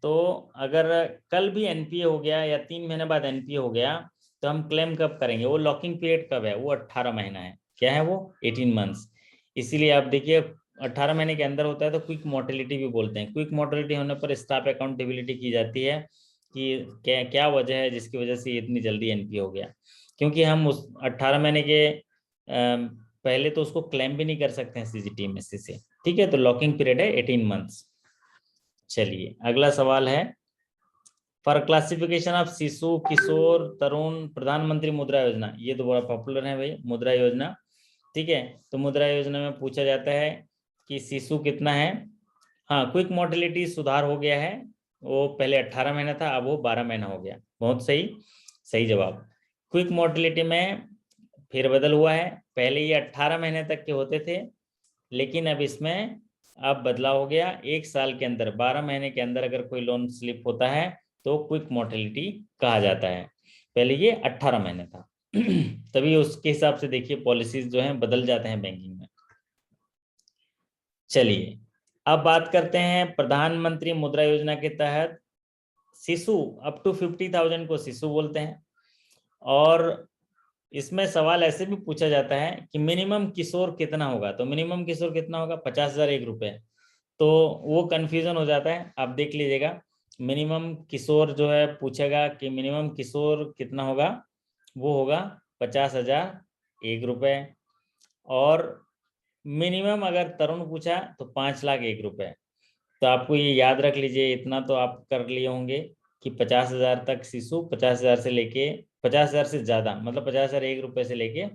तो अगर कल भी एनपीए हो गया या 3 महीने बाद एनपीए हो गया तो हम क्लेम कब करेंगे, वो लॉकिंग पीरियड कब है, वो 18 महीना है। क्या है वो? 18 मंथ्स। इसीलिए आप देखिए 18 महीने के अंदर होता है तो क्विक मोर्टेलिटी भी बोलते हैं। क्विक मोर्टेलिटी होने पर स्टाफ अकाउंटेबिलिटी की जाती है कि क्या क्या वजह है जिसकी वजह से इतनी जल्दी एनपीए हो गया, क्योंकि हम उस 18 महीने के पहले तो उसको क्लेम भी नहीं कर सकते हैं सीजीटीएमएससी से। ठीक है, तो लॉकिंग पीरियड है 18 मंथ्स। चलिए अगला सवाल है, फॉर क्लासिफिकेशन ऑफ शिशु किशोर तरुण प्रधानमंत्री मुद्रा योजना, ये तो बड़ा पॉपुलर है भाई मुद्रा योजना। ठीक है, तो मुद्रा योजना में पूछा जाता है कि शिशु कितना है। हाँ, क्विक मोर्टेलिटी सुधार हो गया है, वो पहले 18 महीना था, अब वो 12 महीना हो गया। बहुत सही, सही जवाब। क्विक मोर्टेलिटी में फेरबदल हुआ है, पहले ये 18 महीने तक के होते थे, लेकिन अब इसमें अब बदलाव हो गया, 1 साल के अंदर 12 महीने के अंदर अगर कोई लोन स्लिप होता है तो क्विक मोर्टेलिटी कहा जाता है। पहले ये 18 महीने था। तभी उसके हिसाब से देखिए पॉलिसीज जो हैं बदल जाते हैं बैंकिंग में। चलिए अब बात करते हैं प्रधानमंत्री मुद्रा योजना के तहत शिशु अप टू 50,000 को शिशु बोलते हैं। और इसमें सवाल ऐसे भी पूछा जाता है कि मिनिमम किशोर कितना होगा, तो मिनिमम किशोर कितना होगा? 50,001 रुपए। तो वो कंफ्यूजन हो जाता है, आप देख लीजिएगा। मिनिमम किशोर जो है पूछेगा कि मिनिमम किशोर कितना होगा, वो होगा 50,001 रुपए। और मिनिमम अगर तरुण पूछा तो 5,01,000 रुपए। तो आपको ये याद रख लीजिए, इतना तो आप कर लिए होंगे कि 50,000 तक शिशु, 50,000 से लेके 50,000 से ज्यादा, मतलब 50,001 रुपए से लेके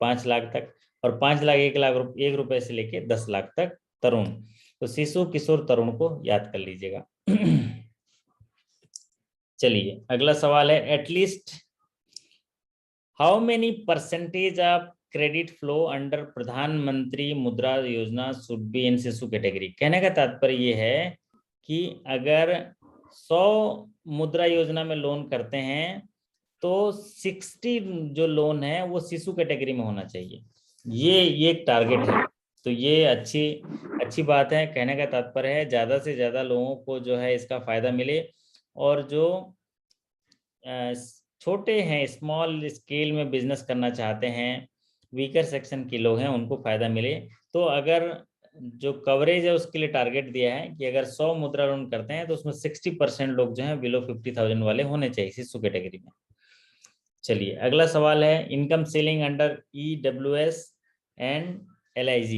5 लाख तक, और 5,01,01 रुपए से लेके 10 लाख तक तरुण। तो शिशु किशोर तरुण को याद कर लीजिएगा। चलिए अगला सवाल है, at least how many percentage of credit flow under प्रधानमंत्री मुद्रा योजना शुड बी इन शिशु कैटेगरी। कहने का तात्पर्य ये है कि अगर 100 मुद्रा योजना में लोन करते हैं तो 60 जो लोन है वो शिशु कैटेगरी में होना चाहिए। ये एक टारगेट है। तो ये अच्छी अच्छी बात है। कहने का तात्पर्य है ज्यादा से ज्यादा लोगों को जो है इसका फायदा मिले, और जो छोटे हैं, स्मॉल स्केल में बिजनेस करना चाहते हैं, वीकर सेक्शन के लोग हैं, उनको फायदा मिले। तो अगर जो कवरेज है उसके लिए टारगेट दिया है कि अगर 100 मुद्रा लोन करते हैं तो उसमें 60% लोग जो हैं बिलो 50,000 वाले होने चाहिए शिशु कैटेगरी में। चलिए अगला सवाल है, income ceiling under EWS and LIG।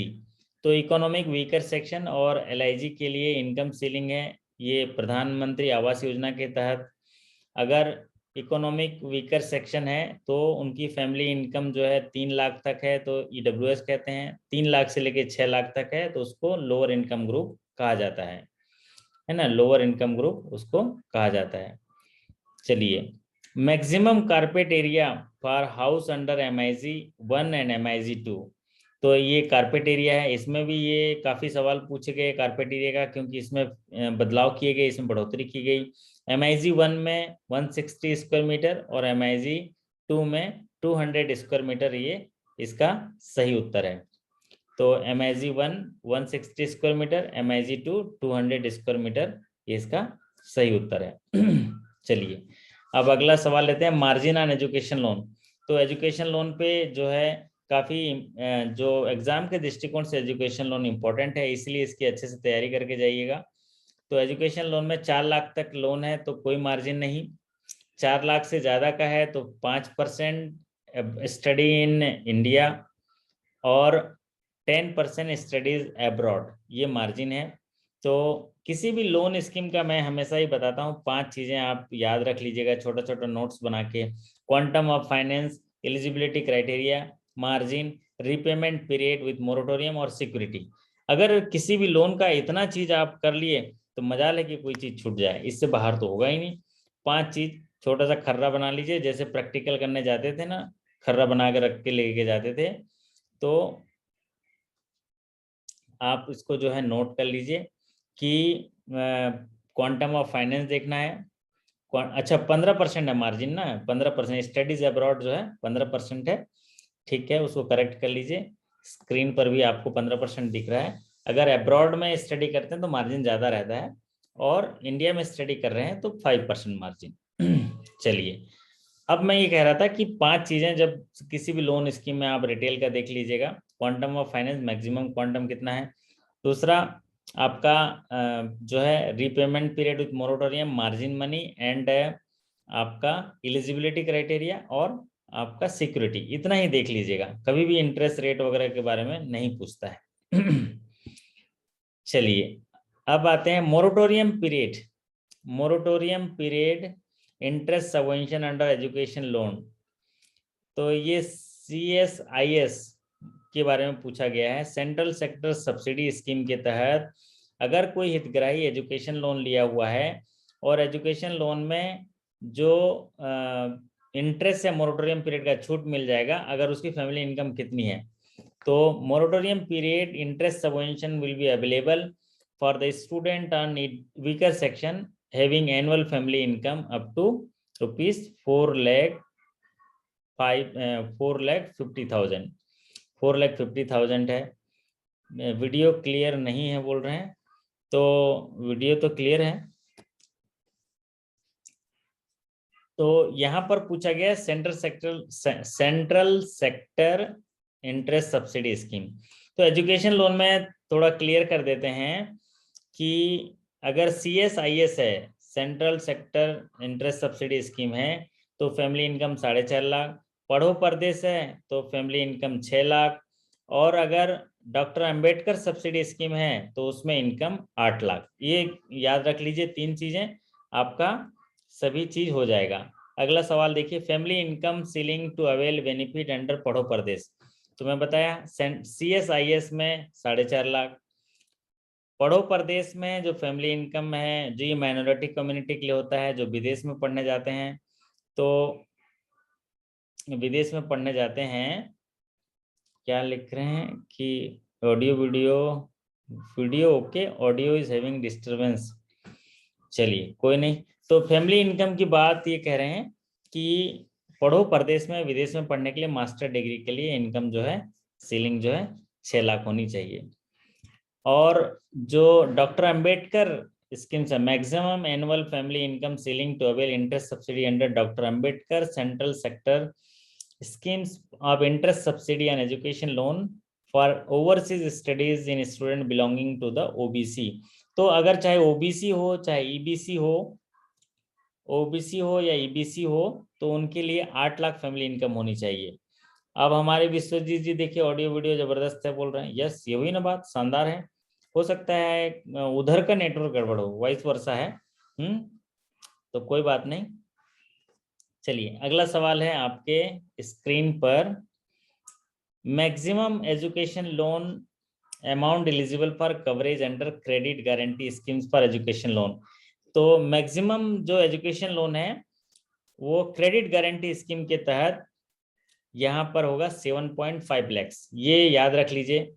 तो इकोनॉमिक वीकर सेक्शन और LIG के लिए इनकम सीलिंग है ये प्रधानमंत्री आवास योजना के तहत। अगर इकोनॉमिक वीकर सेक्शन है तो उनकी फैमिली इनकम जो है 3 लाख तक है तो EWS कहते हैं। 3 लाख से लेके 6 लाख तक है तो उसको लोअर इनकम ग्रुप कहा जाता है ना, लोअर इनकम ग्रुप उसको कहा जाता है। चलिए, maximum carpet area for house under MIG 1 and MIG 2। तो ये कारपेट एरिया है, इसमें भी ये काफी सवाल पूछे गए कारपेट एरिया का, क्योंकि इसमें बदलाव किए गए, इसमें बढ़ोतरी की गई। MIG 1 में 160 स्क्वायर मीटर और MIG 2 में 200 स्क्वायर मीटर, ये इसका सही उत्तर है। तो MIG 1 160 square metre, MIG 2 200 square metre, ये इसका सही उत्तर है। चलिए अब अगला सवाल लेते हैं, मार्जिन ऑन एजुकेशन लोन। तो एजुकेशन लोन पे जो है काफी जो एग्जाम के दृष्टिकोण से एजुकेशन लोन इंपॉर्टेंट है, इसलिए इसकी अच्छे से तैयारी करके जाइएगा। तो एजुकेशन लोन में 4 लाख तक लोन है तो कोई मार्जिन नहीं, 4 लाख से ज्यादा का है तो 5% स्टडी इन इंडिया और 10% स्टडीज एब्रॉड, ये मार्जिन है। तो किसी भी लोन स्कीम का मैं हमेशा ही बताता हूँ 5 चीजें आप याद रख लीजिएगा, छोटा छोटा नोट्स बना के। Quantum of finance, eligibility criteria, margin, repayment period with moratorium और सिक्योरिटी। अगर किसी भी लोन का इतना चीज आप कर लिए तो मजाल है कि कोई चीज छूट जाए, इससे बाहर तो होगा ही नहीं। 5 चीज छोटा सा खर्रा बना लीजिए, जैसे प्रैक्टिकल करने जाते थे ना, खर्रा बना के रख के लेके जाते थे, तो आप इसको जो है नोट कर लीजिए कि क्वांटम ऑफ फाइनेंस देखना है। अच्छा 15% है मार्जिन ना, 15% स्टडीज अब्रॉड जो है 15% है, ठीक है, उसको करेक्ट कर लीजिए। स्क्रीन पर भी आपको 15% दिख रहा है। अगर अब्रॉड में स्टडी करते हैं तो मार्जिन ज़्यादा रहता है, और इंडिया में स्टडी कर रहे हैं तो 5% मार्जिन। चलिए, अब मैं ये कह रहा था कि 5 चीज़ें जब किसी भी लोन स्कीम में आप रिटेल का देख लीजिएगा, quantum of finance maximum quantum कितना है, दूसरा आपका जो है repayment period with moratorium, margin money, and आपका एलिजिबिलिटी क्राइटेरिया और आपका सिक्योरिटी, इतना ही देख लीजिएगा, कभी भी इंटरेस्ट रेट वगैरह के बारे में नहीं पूछता है। चलिए, अब आते हैं moratorium period. Moratorium period interest subvention under education loan, तो ये CSIS के बारे में पूछा गया है। सेंट्रल सेक्टर सब्सिडी स्कीम के तहत अगर कोई हितग्राही एजुकेशन लोन लिया हुआ है और एजुकेशन लोन में जो इंटरेस्ट या मोरेटोरियम पीरियड का छूट मिल जाएगा अगर उसकी फैमिली इनकम कितनी है, तो moratorium period interest subvention will be available for the student on weaker section having annual family income up to ₹4,50,000। 4,50,000 है। वीडियो क्लियर नहीं है बोल रहे हैं, तो वीडियो तो क्लियर है। तो यहाँ पर पूछा गया central sector interest subsidy scheme. तो एजुकेशन लोन में थोड़ा क्लियर कर देते हैं कि अगर CSIS है, central sector interest subsidy scheme है, तो फैमिली इनकम 4.5 लाख, पढ़ो परदेश है तो फैमिली इनकम 6 लाख, और अगर डॉक्टर अंबेडकर सब्सिडी स्कीम है तो उसमें इनकम 8 लाख। ये याद रख लीजिए, 3 चीजें, आपका सभी चीज हो जाएगा। अगला सवाल देखिए, family income ceiling to avail benefit under Padho Pardesh. तो मैं बताया CSIS में 4.5 लाख, पढ़ो परदेश में जो फैमिली इनकम है जो ये माइनॉरिटी कम्युनिटी के लिए होता है, जो विदेश में पढ़ने जाते हैं, तो विदेश में पढ़ने जाते हैं, क्या लिख रहे हैं कि audio video okay, audio is having disturbance. चलिए कोई नहीं, तो फैमिली इनकम की बात ये कह रहे हैं कि पढ़ो परदेश में, विदेश में पढ़ने के लिए मास्टर डिग्री के लिए इनकम जो है सीलिंग जो है 6 लाख होनी चाहिए। और जो डॉक्टर अंबेडकर स्कीम है, maximum annual family income ceiling to avail interest subsidy under doctor Ambedkar central sector schemes of interest subsidy and education loan for overseas studies in student belonging to the OBC। तो अगर चाहे OBC हो चाहे EBC हो, OBC हो या EBC हो, तो उनके लिए 8 लाख फैमिली इनकम होनी चाहिए। अब हमारे विश्वजीत जी देखिए, ऑडियो वीडियो जबरदस्त है बोल रहे हैं। यस, ये हुई ना बात, शानदार है। हो सकता है उधर का नेटवर्क गड़बड़ हो, वाइस वर्सा है। तो कोई बात नहीं। चलिए, अगला सवाल है आपके स्क्रीन पर, maximum education loan amount eligible for coverage under credit guarantee schemes for education loan. तो मैक्सिमम जो एजुकेशन लोन है वो क्रेडिट गारंटी स्कीम के तहत यहाँ पर होगा 7.5 लाख। ये याद रख लीजिए,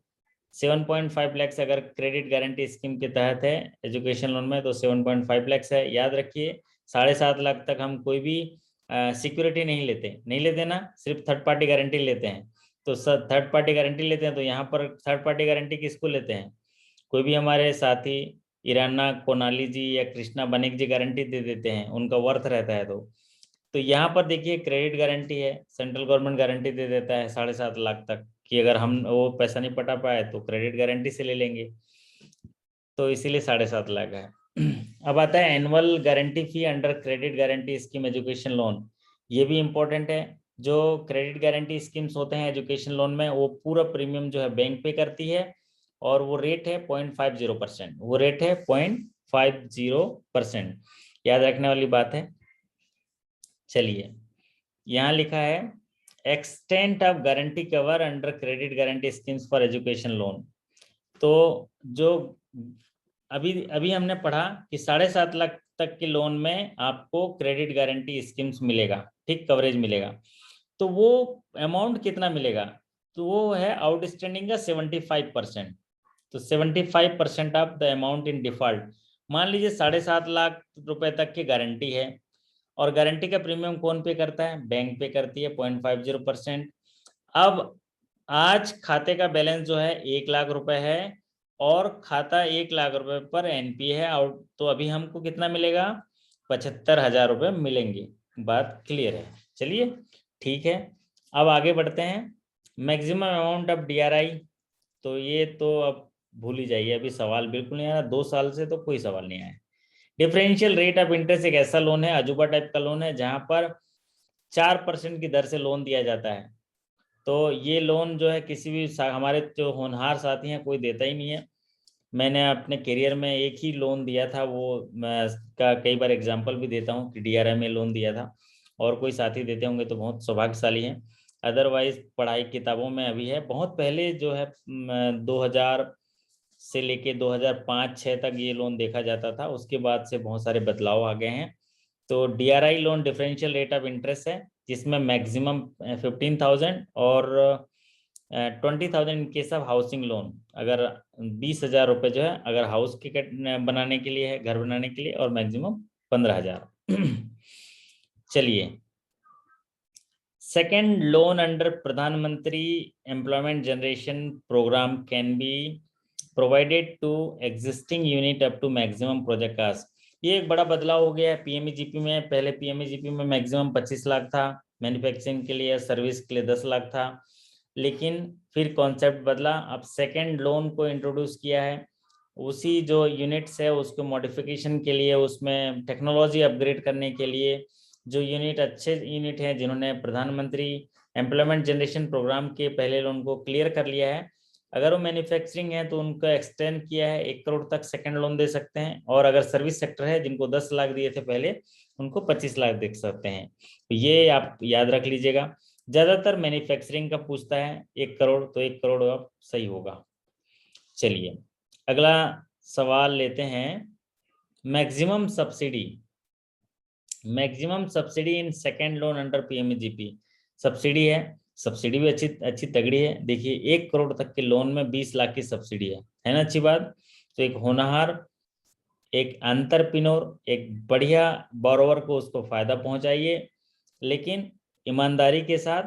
7.5 लाख अगर क्रेडिट गारंटी स्कीम के तहत है एजुकेशन लोन में, तो 7.5 लाख है। याद रखिए, 7.5 लाख तक हम कोई भी सिक्योरिटी नहीं लेते ना, सिर्फ थर्ड पार्टी गारंटी लेते हैं। तो थर्ड पार्टी गारंटी लेते हैं, तो यहाँ पर थर्ड पार्टी गारंटी किसको लेते हैं, कोई भी हमारे साथी ईराना कोनाली जी या कृष्णा बनिक जी गारंटी दे देते हैं, उनका वर्थ रहता है। तो यहाँ पर देखिए क्रेडिट गारंटी है, सेंट्रल गवर्नमेंट गारंटी दे देता है 7.5 लाख तक, कि अगर हम वो पैसा नहीं पटा पाए तो क्रेडिट गारंटी से ले लेंगे, तो इसीलिए 7.5 लाख है। अब आता है annual guarantee fee under credit guarantee scheme education loan. ये भी इम्पोर्टेंट है। जो क्रेडिट गारंटी स्कीम्स होते हैं एजुकेशन लोन में, वो पूरा प्रीमियम जो है बैंक पे करती है, और वो रेट है 0.50%, वो रेट है 0.50%, याद रखने वाली बात है। चलिए, यहाँ लिखा है extent of guarantee cover under credit guarantee schemes for education loan. तो जो अभी अभी हमने पढ़ा कि 7.5 लाख तक के लोन में आपको क्रेडिट गारंटी स्कीम्स मिलेगा, ठीक, कवरेज मिलेगा। तो वो अमाउंट कितना मिलेगा, तो वो है आउटस्टैंडिंग का 75%। तो 75% of the amount in default. मान लीजिए 7.5 लाख रुपए तक की गारंटी है, और गारंटी का प्रीमियम कौन पे करता है, बैंक पे करती है 0.50%। अब आज खाते का बैलेंस जो है 1 लाख रुपए है, और खाता 1 लाख रुपए पर एनपी है आउट, तो अभी हमको कितना मिलेगा, 75,000 रुपए मिलेंगे। बात क्लियर है। चलिए ठीक है, अब आगे बढ़ते हैं। मैक्सिमम अमाउंट ऑफ डीआरआई, तो ये तो अब भूल ही जाइए, अभी सवाल बिल्कुल नहीं आया, 2 साल से तो कोई सवाल नहीं आया। डिफरेंशियल रेट ऑफ इंटरेस्ट एक ऐसा लोन है, अजूबा टाइप का लोन है, जहां पर 4% की दर से लोन दिया जाता है। तो ये लोन जो है किसी भी हमारे जो होनहार साथी हैं कोई देता ही नहीं है। मैंने अपने करियर में एक ही लोन दिया था, वो मैं का कई बार एग्जांपल भी देता हूँ कि डीआरआई में लोन दिया था, और कोई साथी देते होंगे तो बहुत सौभाग्यशाली हैं। अदरवाइज पढ़ाई किताबों में अभी है, बहुत पहले जो है 2000 से लेके 2005-06 तक ये लोन देखा जाता था, उसके बाद से बहुत सारे बदलाव आ गए हैं। तो DRI loan differential rate of interest है, जिसमें मैक्सिमम 15,000 और 20,000 इन केस ऑफ हाउसिंग लोन। अगर 20,000 रुपये जो है अगर हाउस के बनाने के लिए है, घर बनाने के लिए, और मैक्सिमम 15,000। चलिए, second loan under Pradhan Mantri employment generation programme can be provided to existing unit up to maximum project cost. ये एक बड़ा बदलाव हो गया है पीएमईजीपी में। पहले पीएमईजीपी में मैक्सिमम 25 लाख था, मैन्युफैक्चरिंग के लिए, सर्विस के लिए 10 लाख था, लेकिन फिर कॉन्सेप्ट बदला, अब सेकेंड लोन को इंट्रोड्यूस किया है। उसी जो यूनिट्स है उसको मॉडिफिकेशन के लिए, उसमें टेक्नोलॉजी अपग्रेड करने के लिए, जो यूनिट अच्छे यूनिट हैं जिन्होंने प्रधानमंत्री एम्प्लॉयमेंट जनरेशन प्रोग्राम के पहले लोन को क्लियर कर लिया है, अगर वो मैन्युफैक्चरिंग है तो उनको एक्सटेंड किया है, 1 करोड़ तक सेकंड लोन दे सकते हैं। और अगर सर्विस सेक्टर है, जिनको 10 लाख दिए थे पहले, उनको 25 लाख दे सकते हैं। तो ये आप याद रख लीजिएगा। ज्यादातर मैन्युफैक्चरिंग का पूछता है 1 करोड़, तो 1 करोड़ अब सही होगा। चलिए अगला सवाल लेते हैं। Maximum subsidy, maximum subsidy in second loan under PMGP. Subsidy है, सब्सिडी भी अच्छी अच्छी तगड़ी है। देखिए 1 करोड़ तक के लोन में 20 लाख की सब्सिडी है ना, अच्छी बात। तो एक होनहार, एक अंतरप्रेन्योर, एक बढ़िया बोरोवर को उसको फायदा पहुंचाइए, लेकिन ईमानदारी के साथ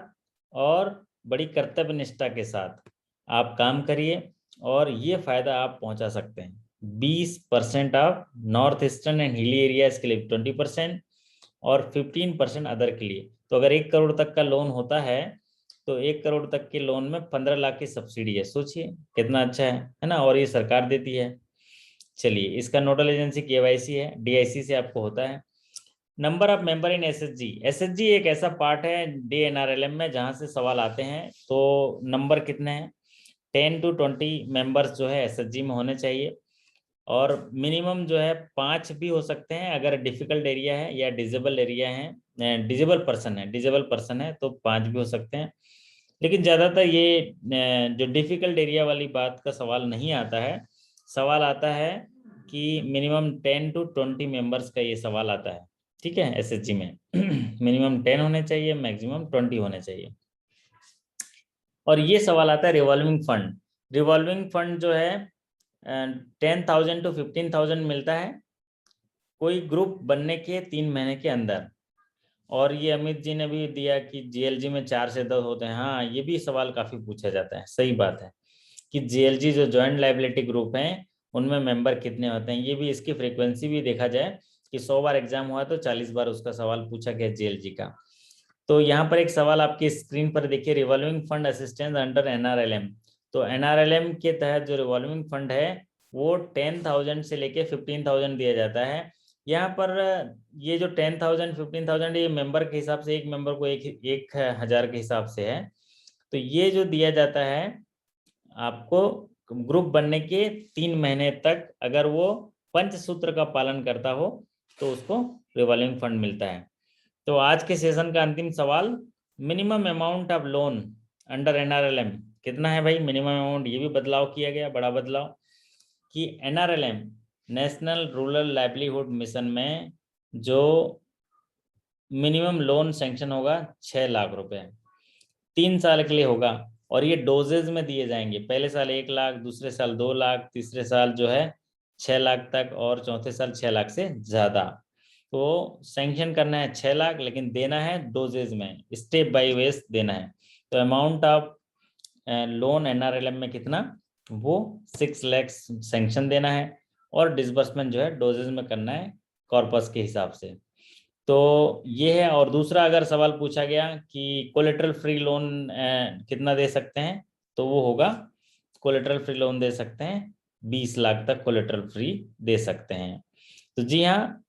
और बड़ी कर्तव्य निष्ठा के साथ आप काम करिए, और ये फायदा आप पहुंचा सकते हैं। 20% of north eastern and hilly areas के लिए 20%, और 15% अदर के लिए। तो अगर 1 करोड़ तक का लोन होता है, तो 1 करोड़ तक के लोन में 15 लाख की सब्सिडी है। सोचिए कितना अच्छा है ना, और ये सरकार देती है। चलिए, इसका नोडल एजेंसी केवाईसी है, डीआईसी से आपको होता है। Number of member in SHG, SHG एक ऐसा पार्ट है डीएनआरएलएम में जहां से सवाल आते हैं। तो नंबर कितने हैं, 10 to 20 मेंबर्स जो है एसएचजी में होने चाहिए, और मिनिमम जो है 5 भी हो सकते हैं अगर डिफिकल्ट एरिया है या डिजेबल एरिया है, डिजेबल पर्सन है तो 5 भी हो सकते हैं। लेकिन ज़्यादातर ये जो डिफिकल्ट एरिया वाली बात का सवाल नहीं आता है, सवाल आता है कि मिनिमम 10 to 20 मेंबर्स का ये सवाल आता है। ठीक है, एसएचजी में मिनिमम 10 होने चाहिए, मैक्सिमम 20 होने चाहिए। और ये सवाल आता है रिवॉल्विंग फंड। रिवॉल्विंग फंड जो है 10,000 to 15,000 मिलता है कोई ग्रुप बनने के 3 महीने के अंदर। और ये अमित जी ने भी दिया कि जीएलजी में 4 से 10 होते हैं। हाँ, ये भी सवाल काफी पूछा जाता है, सही बात है कि जीएलजी जो ज्वाइंट लाइबिलिटी ग्रुप हैं उनमें मेंबर कितने होते हैं। ये भी इसकी फ्रीक्वेंसी भी देखा जाए कि 100 बार एग्जाम हुआ तो 40 बार उसका सवाल पूछा गया जीएलजी का। तो यहाँ पर एक सवाल आपकी स्क्रीन पर देखिए, revolving fund assistance under NRLM. तो एनआरएलएम के तहत जो रिवॉल्विंग फंड है वो 10,000 से लेके 15,000 दिया जाता है। यहाँ पर ये जो 10,000 15,000 ये मेंबर के हिसाब से, एक मेंबर को 1,000 के हिसाब से है। तो ये जो दिया जाता है आपको ग्रुप बनने के 3 महीने तक अगर वो पंचसूत्र का पालन करता हो तो उसको रिवॉल्विंग फंड मिलता है। तो आज के सेशन का अंतिम सवाल, minimum amount of loan under NRLM कितना है भाई? मिनिमम अमाउंट, ये भी बदलाव किया गया, बड़ा बदलाव, कि NRLM national rural livelihood mission में जो मिनिमम लोन सैंक्शन होगा 6 लाख रुपए 3 साल के लिए होगा, और ये डोजेज में दिए जाएंगे। पहले साल 1 लाख, दूसरे साल 2 लाख, तीसरे साल जो है 6 लाख तक, और चौथे साल 6 लाख से ज्यादा। तो सैंक्शन करना है 6 लाख, लेकिन देना है डोजेज में, स्टेप बाय वेस देना है। तो अमाउंट ऑफ लोन एनआरएलएम में कितना, वो 6 लाख सैंक्शन देना है, और डिसबर्समेंट जो है डोजेज में करना है कॉर्पस के हिसाब से। तो ये है। और दूसरा अगर सवाल पूछा गया कि कोलेटरल फ्री लोन कितना दे सकते हैं, तो वो होगा, कोलेटरल फ्री लोन दे सकते हैं 20 लाख तक कोलेटरल फ्री दे सकते हैं। तो जी हाँ,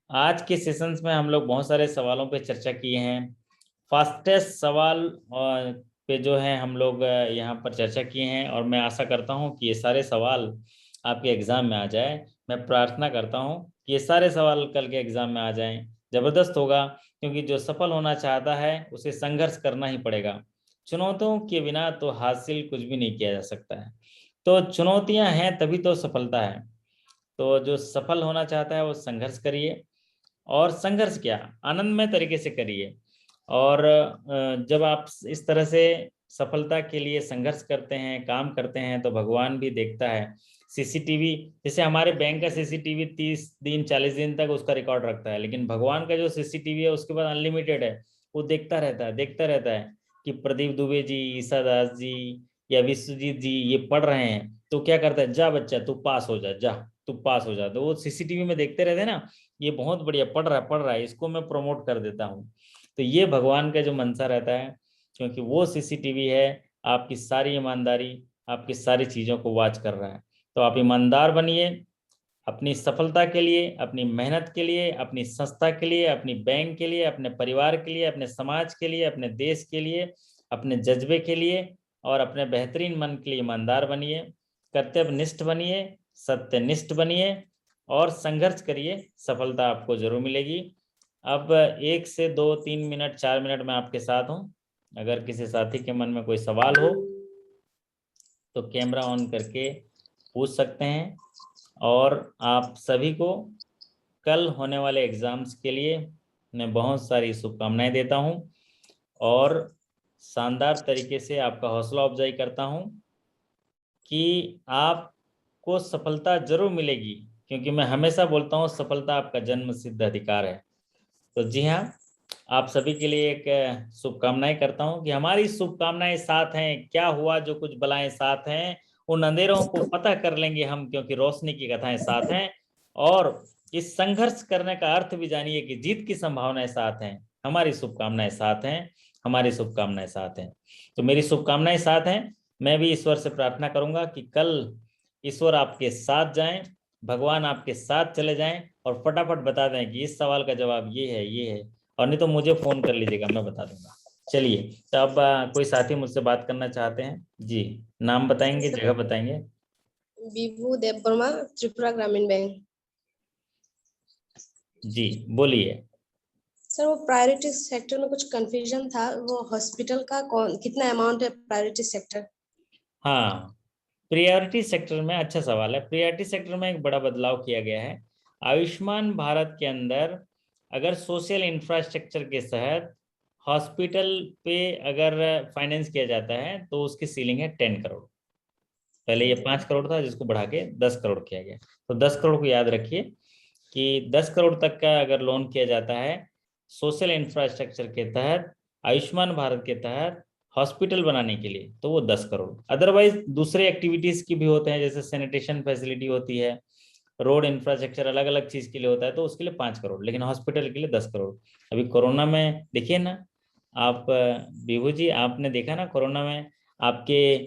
आज के सेशंस में हम लोग बहुत सारे सवालों पे चर्चा किए हैं। फास्टेस्ट सवाल पे जो है हम लोग यहाँ पर चर्चा किए हैं, और मैं आशा करता हूँ कि ये सारे सवाल आपके एग्जाम में आ जाए। मैं प्रार्थना करता हूँ कि ये सारे सवाल कल के एग्जाम में आ जाएं। जबरदस्त होगा, क्योंकि जो सफल होना चाहता है उसे संघर्ष करना ही पड़ेगा। चुनौतियों के बिना तो हासिल कुछ भी नहीं किया जा सकता है। तो चुनौतियां हैं तभी तो सफलता है। तो जो सफल होना चाहता है वो संघर्ष करिए, और संघर्ष क्या, आनंदमय तरीके से करिए। और जब आप इस तरह से सफलता के लिए संघर्ष करते हैं, काम करते हैं, तो भगवान भी देखता है। सीसीटीवी, जैसे हमारे बैंक का सीसीटीवी 30 दिन 40 दिन तक उसका रिकॉर्ड रखता है, लेकिन भगवान का जो सीसीटीवी है उसके बाद अनलिमिटेड है, वो देखता रहता है, देखता रहता है कि प्रदीप दुबे जी, ईसा दास जी या विश्वजीत जी ये पढ़ रहे हैं, तो क्या करता है, जा बच्चा तू पास हो जा, जा तू पास हो जा। तो वो सीसीटीवी में देखते रहते हैं ना, ये बहुत बढ़िया पढ़ रहा है, इसको मैं प्रमोट कर देता हूँ। तो ये भगवान का जो मनसा रहता है, क्योंकि वो सीसीटीवी है, आपकी सारी ईमानदारी, आपकी सारी चीजों को वॉच कर रहा है। तो आप ईमानदार बनिए, अपनी सफलता के लिए, अपनी मेहनत के लिए, अपनी संस्था के लिए, अपनी बैंक के लिए, अपने परिवार के लिए, अपने समाज के लिए, अपने देश के लिए, अपने जज्बे के लिए, और अपने बेहतरीन मन के लिए ईमानदार बनिए, कर्तव्यनिष्ठ बनिए, सत्यनिष्ठ बनिए, और संघर्ष करिए, सफलता आपको जरूर मिलेगी। अब 1 से 2 3 मिनट 4 मिनट में आपके साथ हूँ। अगर किसी साथी के मन में कोई सवाल हो तो कैमरा ऑन करके पूछ सकते हैं। और आप सभी को कल होने वाले एग्जाम्स के लिए मैं बहुत सारी शुभकामनाएं देता हूं, और शानदार तरीके से आपका हौसला अफजाई करता हूं कि आपको सफलता जरूर मिलेगी, क्योंकि मैं हमेशा बोलता हूं सफलता आपका जन्म सिद्ध अधिकार है। तो जी हाँ, आप सभी के लिए एक शुभकामनाएं करता हूं कि हमारी शुभकामनाएं साथ हैं, क्या हुआ जो कुछ बलाएं साथ हैं, उन अंधेरों को पता कर लेंगे हम, क्योंकि रोशनी की कथाएं साथ हैं। और इस संघर्ष करने का अर्थ भी जानिए कि जीत की संभावनाएं साथ हैं। हमारी शुभकामनाएं साथ हैं, हमारी शुभकामनाएं साथ हैं। तो मेरी शुभकामनाएं साथ हैं। मैं भी ईश्वर से प्रार्थना करूंगा कि कल ईश्वर आपके साथ जाएं, भगवान आपके साथ चले जाएं, और फटाफट बता दें कि इस सवाल का जवाब ये है, ये है। और नहीं तो मुझे फोन कर लीजिएगा, मैं बता दूंगा। चलिए, तो अब कोई साथी मुझसे बात करना चाहते हैं जी, नाम बताएंगे, जगह बताएंगे। विभू देव वर्मा, त्रिपुरा ग्रामीण बैंक। जी बोलिए। सर वो प्रायोरिटी सेक्टर में कुछ कंफ्यूजन था, वो हॉस्पिटल का कौन कितना अमाउंट है प्रायोरिटी सेक्टर? हाँ, प्रियोरिटी सेक्टर में, अच्छा सवाल है। प्रियोरिटी सेक्टर में एक बड़ा बदलाव किया गया है। आयुष्मान भारत के अंदर अगर सोशल इंफ्रास्ट्रक्चर के तहत हॉस्पिटल पे अगर फाइनेंस किया जाता है तो उसकी सीलिंग है 10 करोड़। पहले ये 5 करोड़ था, जिसको बढ़ा के 10 करोड़ किया गया। तो 10 करोड़ को याद रखिए कि 10 करोड़ तक का अगर लोन किया जाता है सोशल इंफ्रास्ट्रक्चर के तहत, आयुष्मान भारत के तहत, हॉस्पिटल बनाने के लिए, तो वो 10 करोड़। अदरवाइज दूसरे एक्टिविटीज की भी होते हैं, जैसे सैनिटेशन फैसिलिटी होती है, रोड इंफ्रास्ट्रक्चर अलग अलग चीज के लिए होता है, तो उसके लिए 5 करोड़, लेकिन हॉस्पिटल के लिए 10 करोड़। अभी कोरोना में देखिए ना आप, विभू जी आपने देखा ना कोरोना में आपके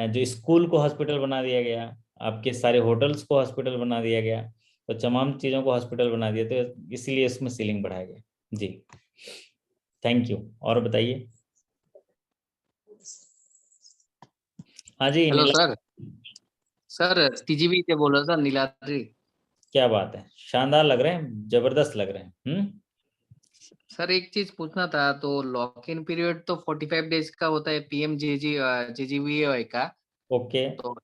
जो स्कूल को हॉस्पिटल बना दिया गया, आपके सारे होटल्स को हॉस्पिटल बना दिया गया, तो तमाम चीज़ों को हॉस्पिटल बना दिया, तो इसीलिए इसमें सीलिंग बढ़ाया गया। जी थैंक यू। और बताइए। हाँ जी हेलो नीला, सर। सर टीजीवी से बोल रहा सर, नीलाद्री। क्या बात है, शानदार लग रहे हैं, जबरदस्त लग रहे हैं। सर एक चीज पूछना था, तो लॉक इन पीरियड तो 45 डेज का होता है जेजीवीआई का। ओके। तो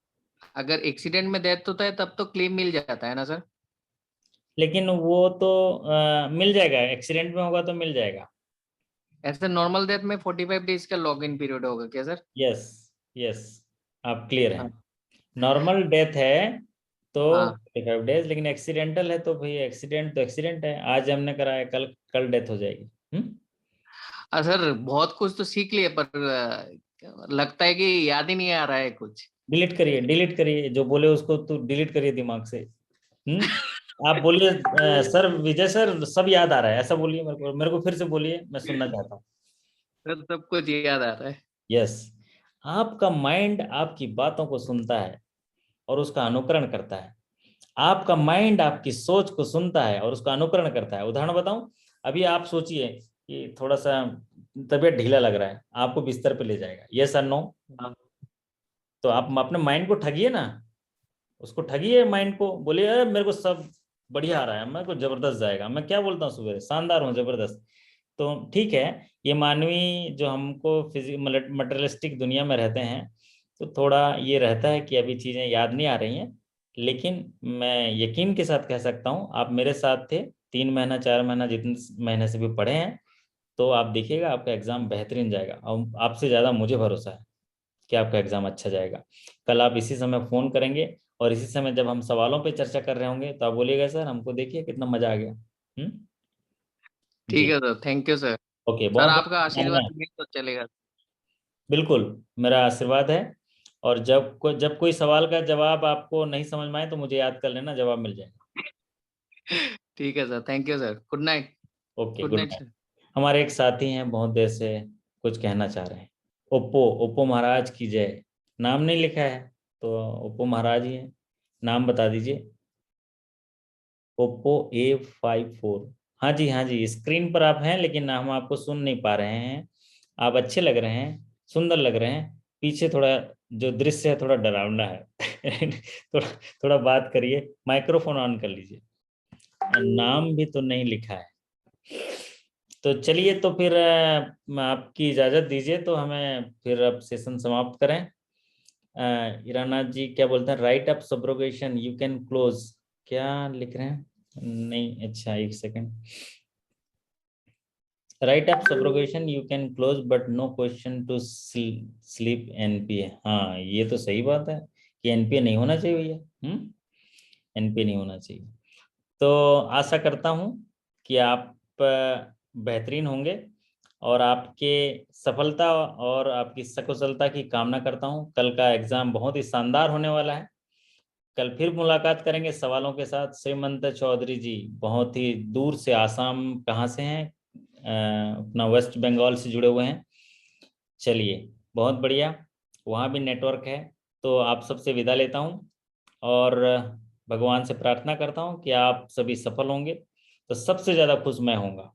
अगर एक्सीडेंट में डेथ होता है तब तो क्लेम मिल जाता है ना सर? लेकिन वो तो मिल जाएगा, एक्सीडेंट में होगा तो मिल जाएगा। ऐसे नॉर्मल डेथ में 45 डेज का लॉक इन पीरियड होगा क्या सर? यस, यस, आप क्लियर हैं। हाँ। नॉर्मल डेथ है तो हाँ। 45 डेज, लेकिन एक्सीडेंटल है तो भाई एक्सीडेंट तो एक्सीडेंट है, आज हमने कराया, कल कल डेथ हो जाएगी। सर बहुत कुछ तो सीख लिए, पर लगता है कि याद ही नहीं आ रहा है कुछ। डिलीट करिए, डिलीट करिए, जो बोले उसको तो डिलीट करिए दिमाग से। आप बोलिए सर, विजय सर सब याद आ रहा है, ऐसा बोलिए, मेरे को फिर से बोलिए, मैं सुनना चाहता हूँ। सर सब कुछ याद आ रहा है। यस, आपका माइंड आपकी बातों को सुनता है और उसका अनुकरण करता है। आपका माइंड आपकी सोच को सुनता है और उसका अनुकरण करता है। उदाहरण बताऊं, अभी आप सोचिए कि थोड़ा सा तबीयत ढीला लग रहा है, आपको बिस्तर पे ले जाएगा, यस और नो? हाँ। तो आप अपने माइंड को ठगिए ना, उसको ठगिए, माइंड को बोलिए अरे मेरे को सब बढ़िया आ रहा है, मेरे को जबरदस्त जाएगा, मैं क्या बोलता हूँ सुबह, शानदार हूँ, जबरदस्त। तो ठीक है, ये मानवी जो हमको फिजिक मटेरियलिस्टिक दुनिया में रहते हैं, तो थोड़ा ये रहता है कि अभी चीज़ें याद नहीं आ रही हैं। लेकिन मैं यकीन के साथ कह सकता हूँ, आप मेरे साथ थे 3 महीना 4 महीना, जितने महीने से भी पढ़े हैं, तो आप देखिएगा आपका एग्जाम बेहतरीन जाएगा, और आपसे ज़्यादा मुझे भरोसा है कि आपका एग्जाम अच्छा जाएगा। कल आप इसी समय फ़ोन करेंगे और इसी समय जब हम सवालों पे चर्चा कर रहे होंगे, तो आप बोलिएगा सर हमको देखिए कितना मजा आ गया। ठीक जी। है sir, thank you sir. Okay, sir बहुत बहुत आपका आशीर्वाद शुभकामनाएं। मिले तो चलेगा। बिल्कुल, मेरा आशीर्वाद है। और जब कोई सवाल का जवाब आपको नहीं समझ में आए तो मुझे याद कर लेना, जवाब मिल जाएगा। ठीक है sir, thank you sir, good night. Okay, good good night night. Sir. हमारे एक साथी हैं, बहुत देर से कुछ कहना चाह रहे हैं। ओप्पो, ओप्पो महाराज की जय। नाम नहीं लिखा है, तो ओप्पो महाराज ही हैं, नाम बता दीजिए। Oppo A54। हाँ जी, हाँ जी, स्क्रीन पर आप हैं लेकिन हम आपको सुन नहीं पा रहे हैं। आप अच्छे लग रहे हैं, सुंदर लग रहे हैं, पीछे थोड़ा जो दृश्य है थोड़ा डरावना है। थोड़ा थोड़ा बात करिए, माइक्रोफोन ऑन कर लीजिए। नाम भी तो नहीं लिखा है। तो चलिए, तो फिर आपकी इजाज़त दीजिए, तो हमें फिर अब सेशन समाप्त करें। ईराना जी क्या बोलते हैं, write up subrogation you can close, क्या लिख रहे हैं? नहीं, अच्छा एक second. Write up subrogation you can close but no question to slip NPA. हाँ, ये तो सही बात है कि एनपीए नहीं होना चाहिए भैया। एनपीए नहीं होना चाहिए। तो आशा करता हूँ कि आप बेहतरीन होंगे, और आपके सफलता और आपकी सकुशलता की कामना करता हूँ। कल का एग्जाम बहुत ही शानदार होने वाला है। कल फिर मुलाकात करेंगे सवालों के साथ। श्रीमंत चौधरी जी बहुत ही दूर से, आसाम कहाँ से हैं? अपना वेस्ट बंगाल से जुड़े हुए हैं। चलिए, बहुत बढ़िया, वहाँ भी नेटवर्क है। तो आप सबसे विदा लेता हूँ, और भगवान से प्रार्थना करता हूँ कि आप सभी सफल होंगे, तो सबसे ज़्यादा खुश मैं होऊंगा।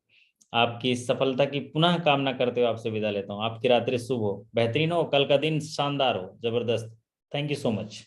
आपकी सफलता की पुनः कामना करते हुए आपसे विदा लेता हूँ। आपकी रात्रि शुभ हो, बेहतरीन हो, कल का दिन शानदार हो, जबरदस्त। Thank you so much.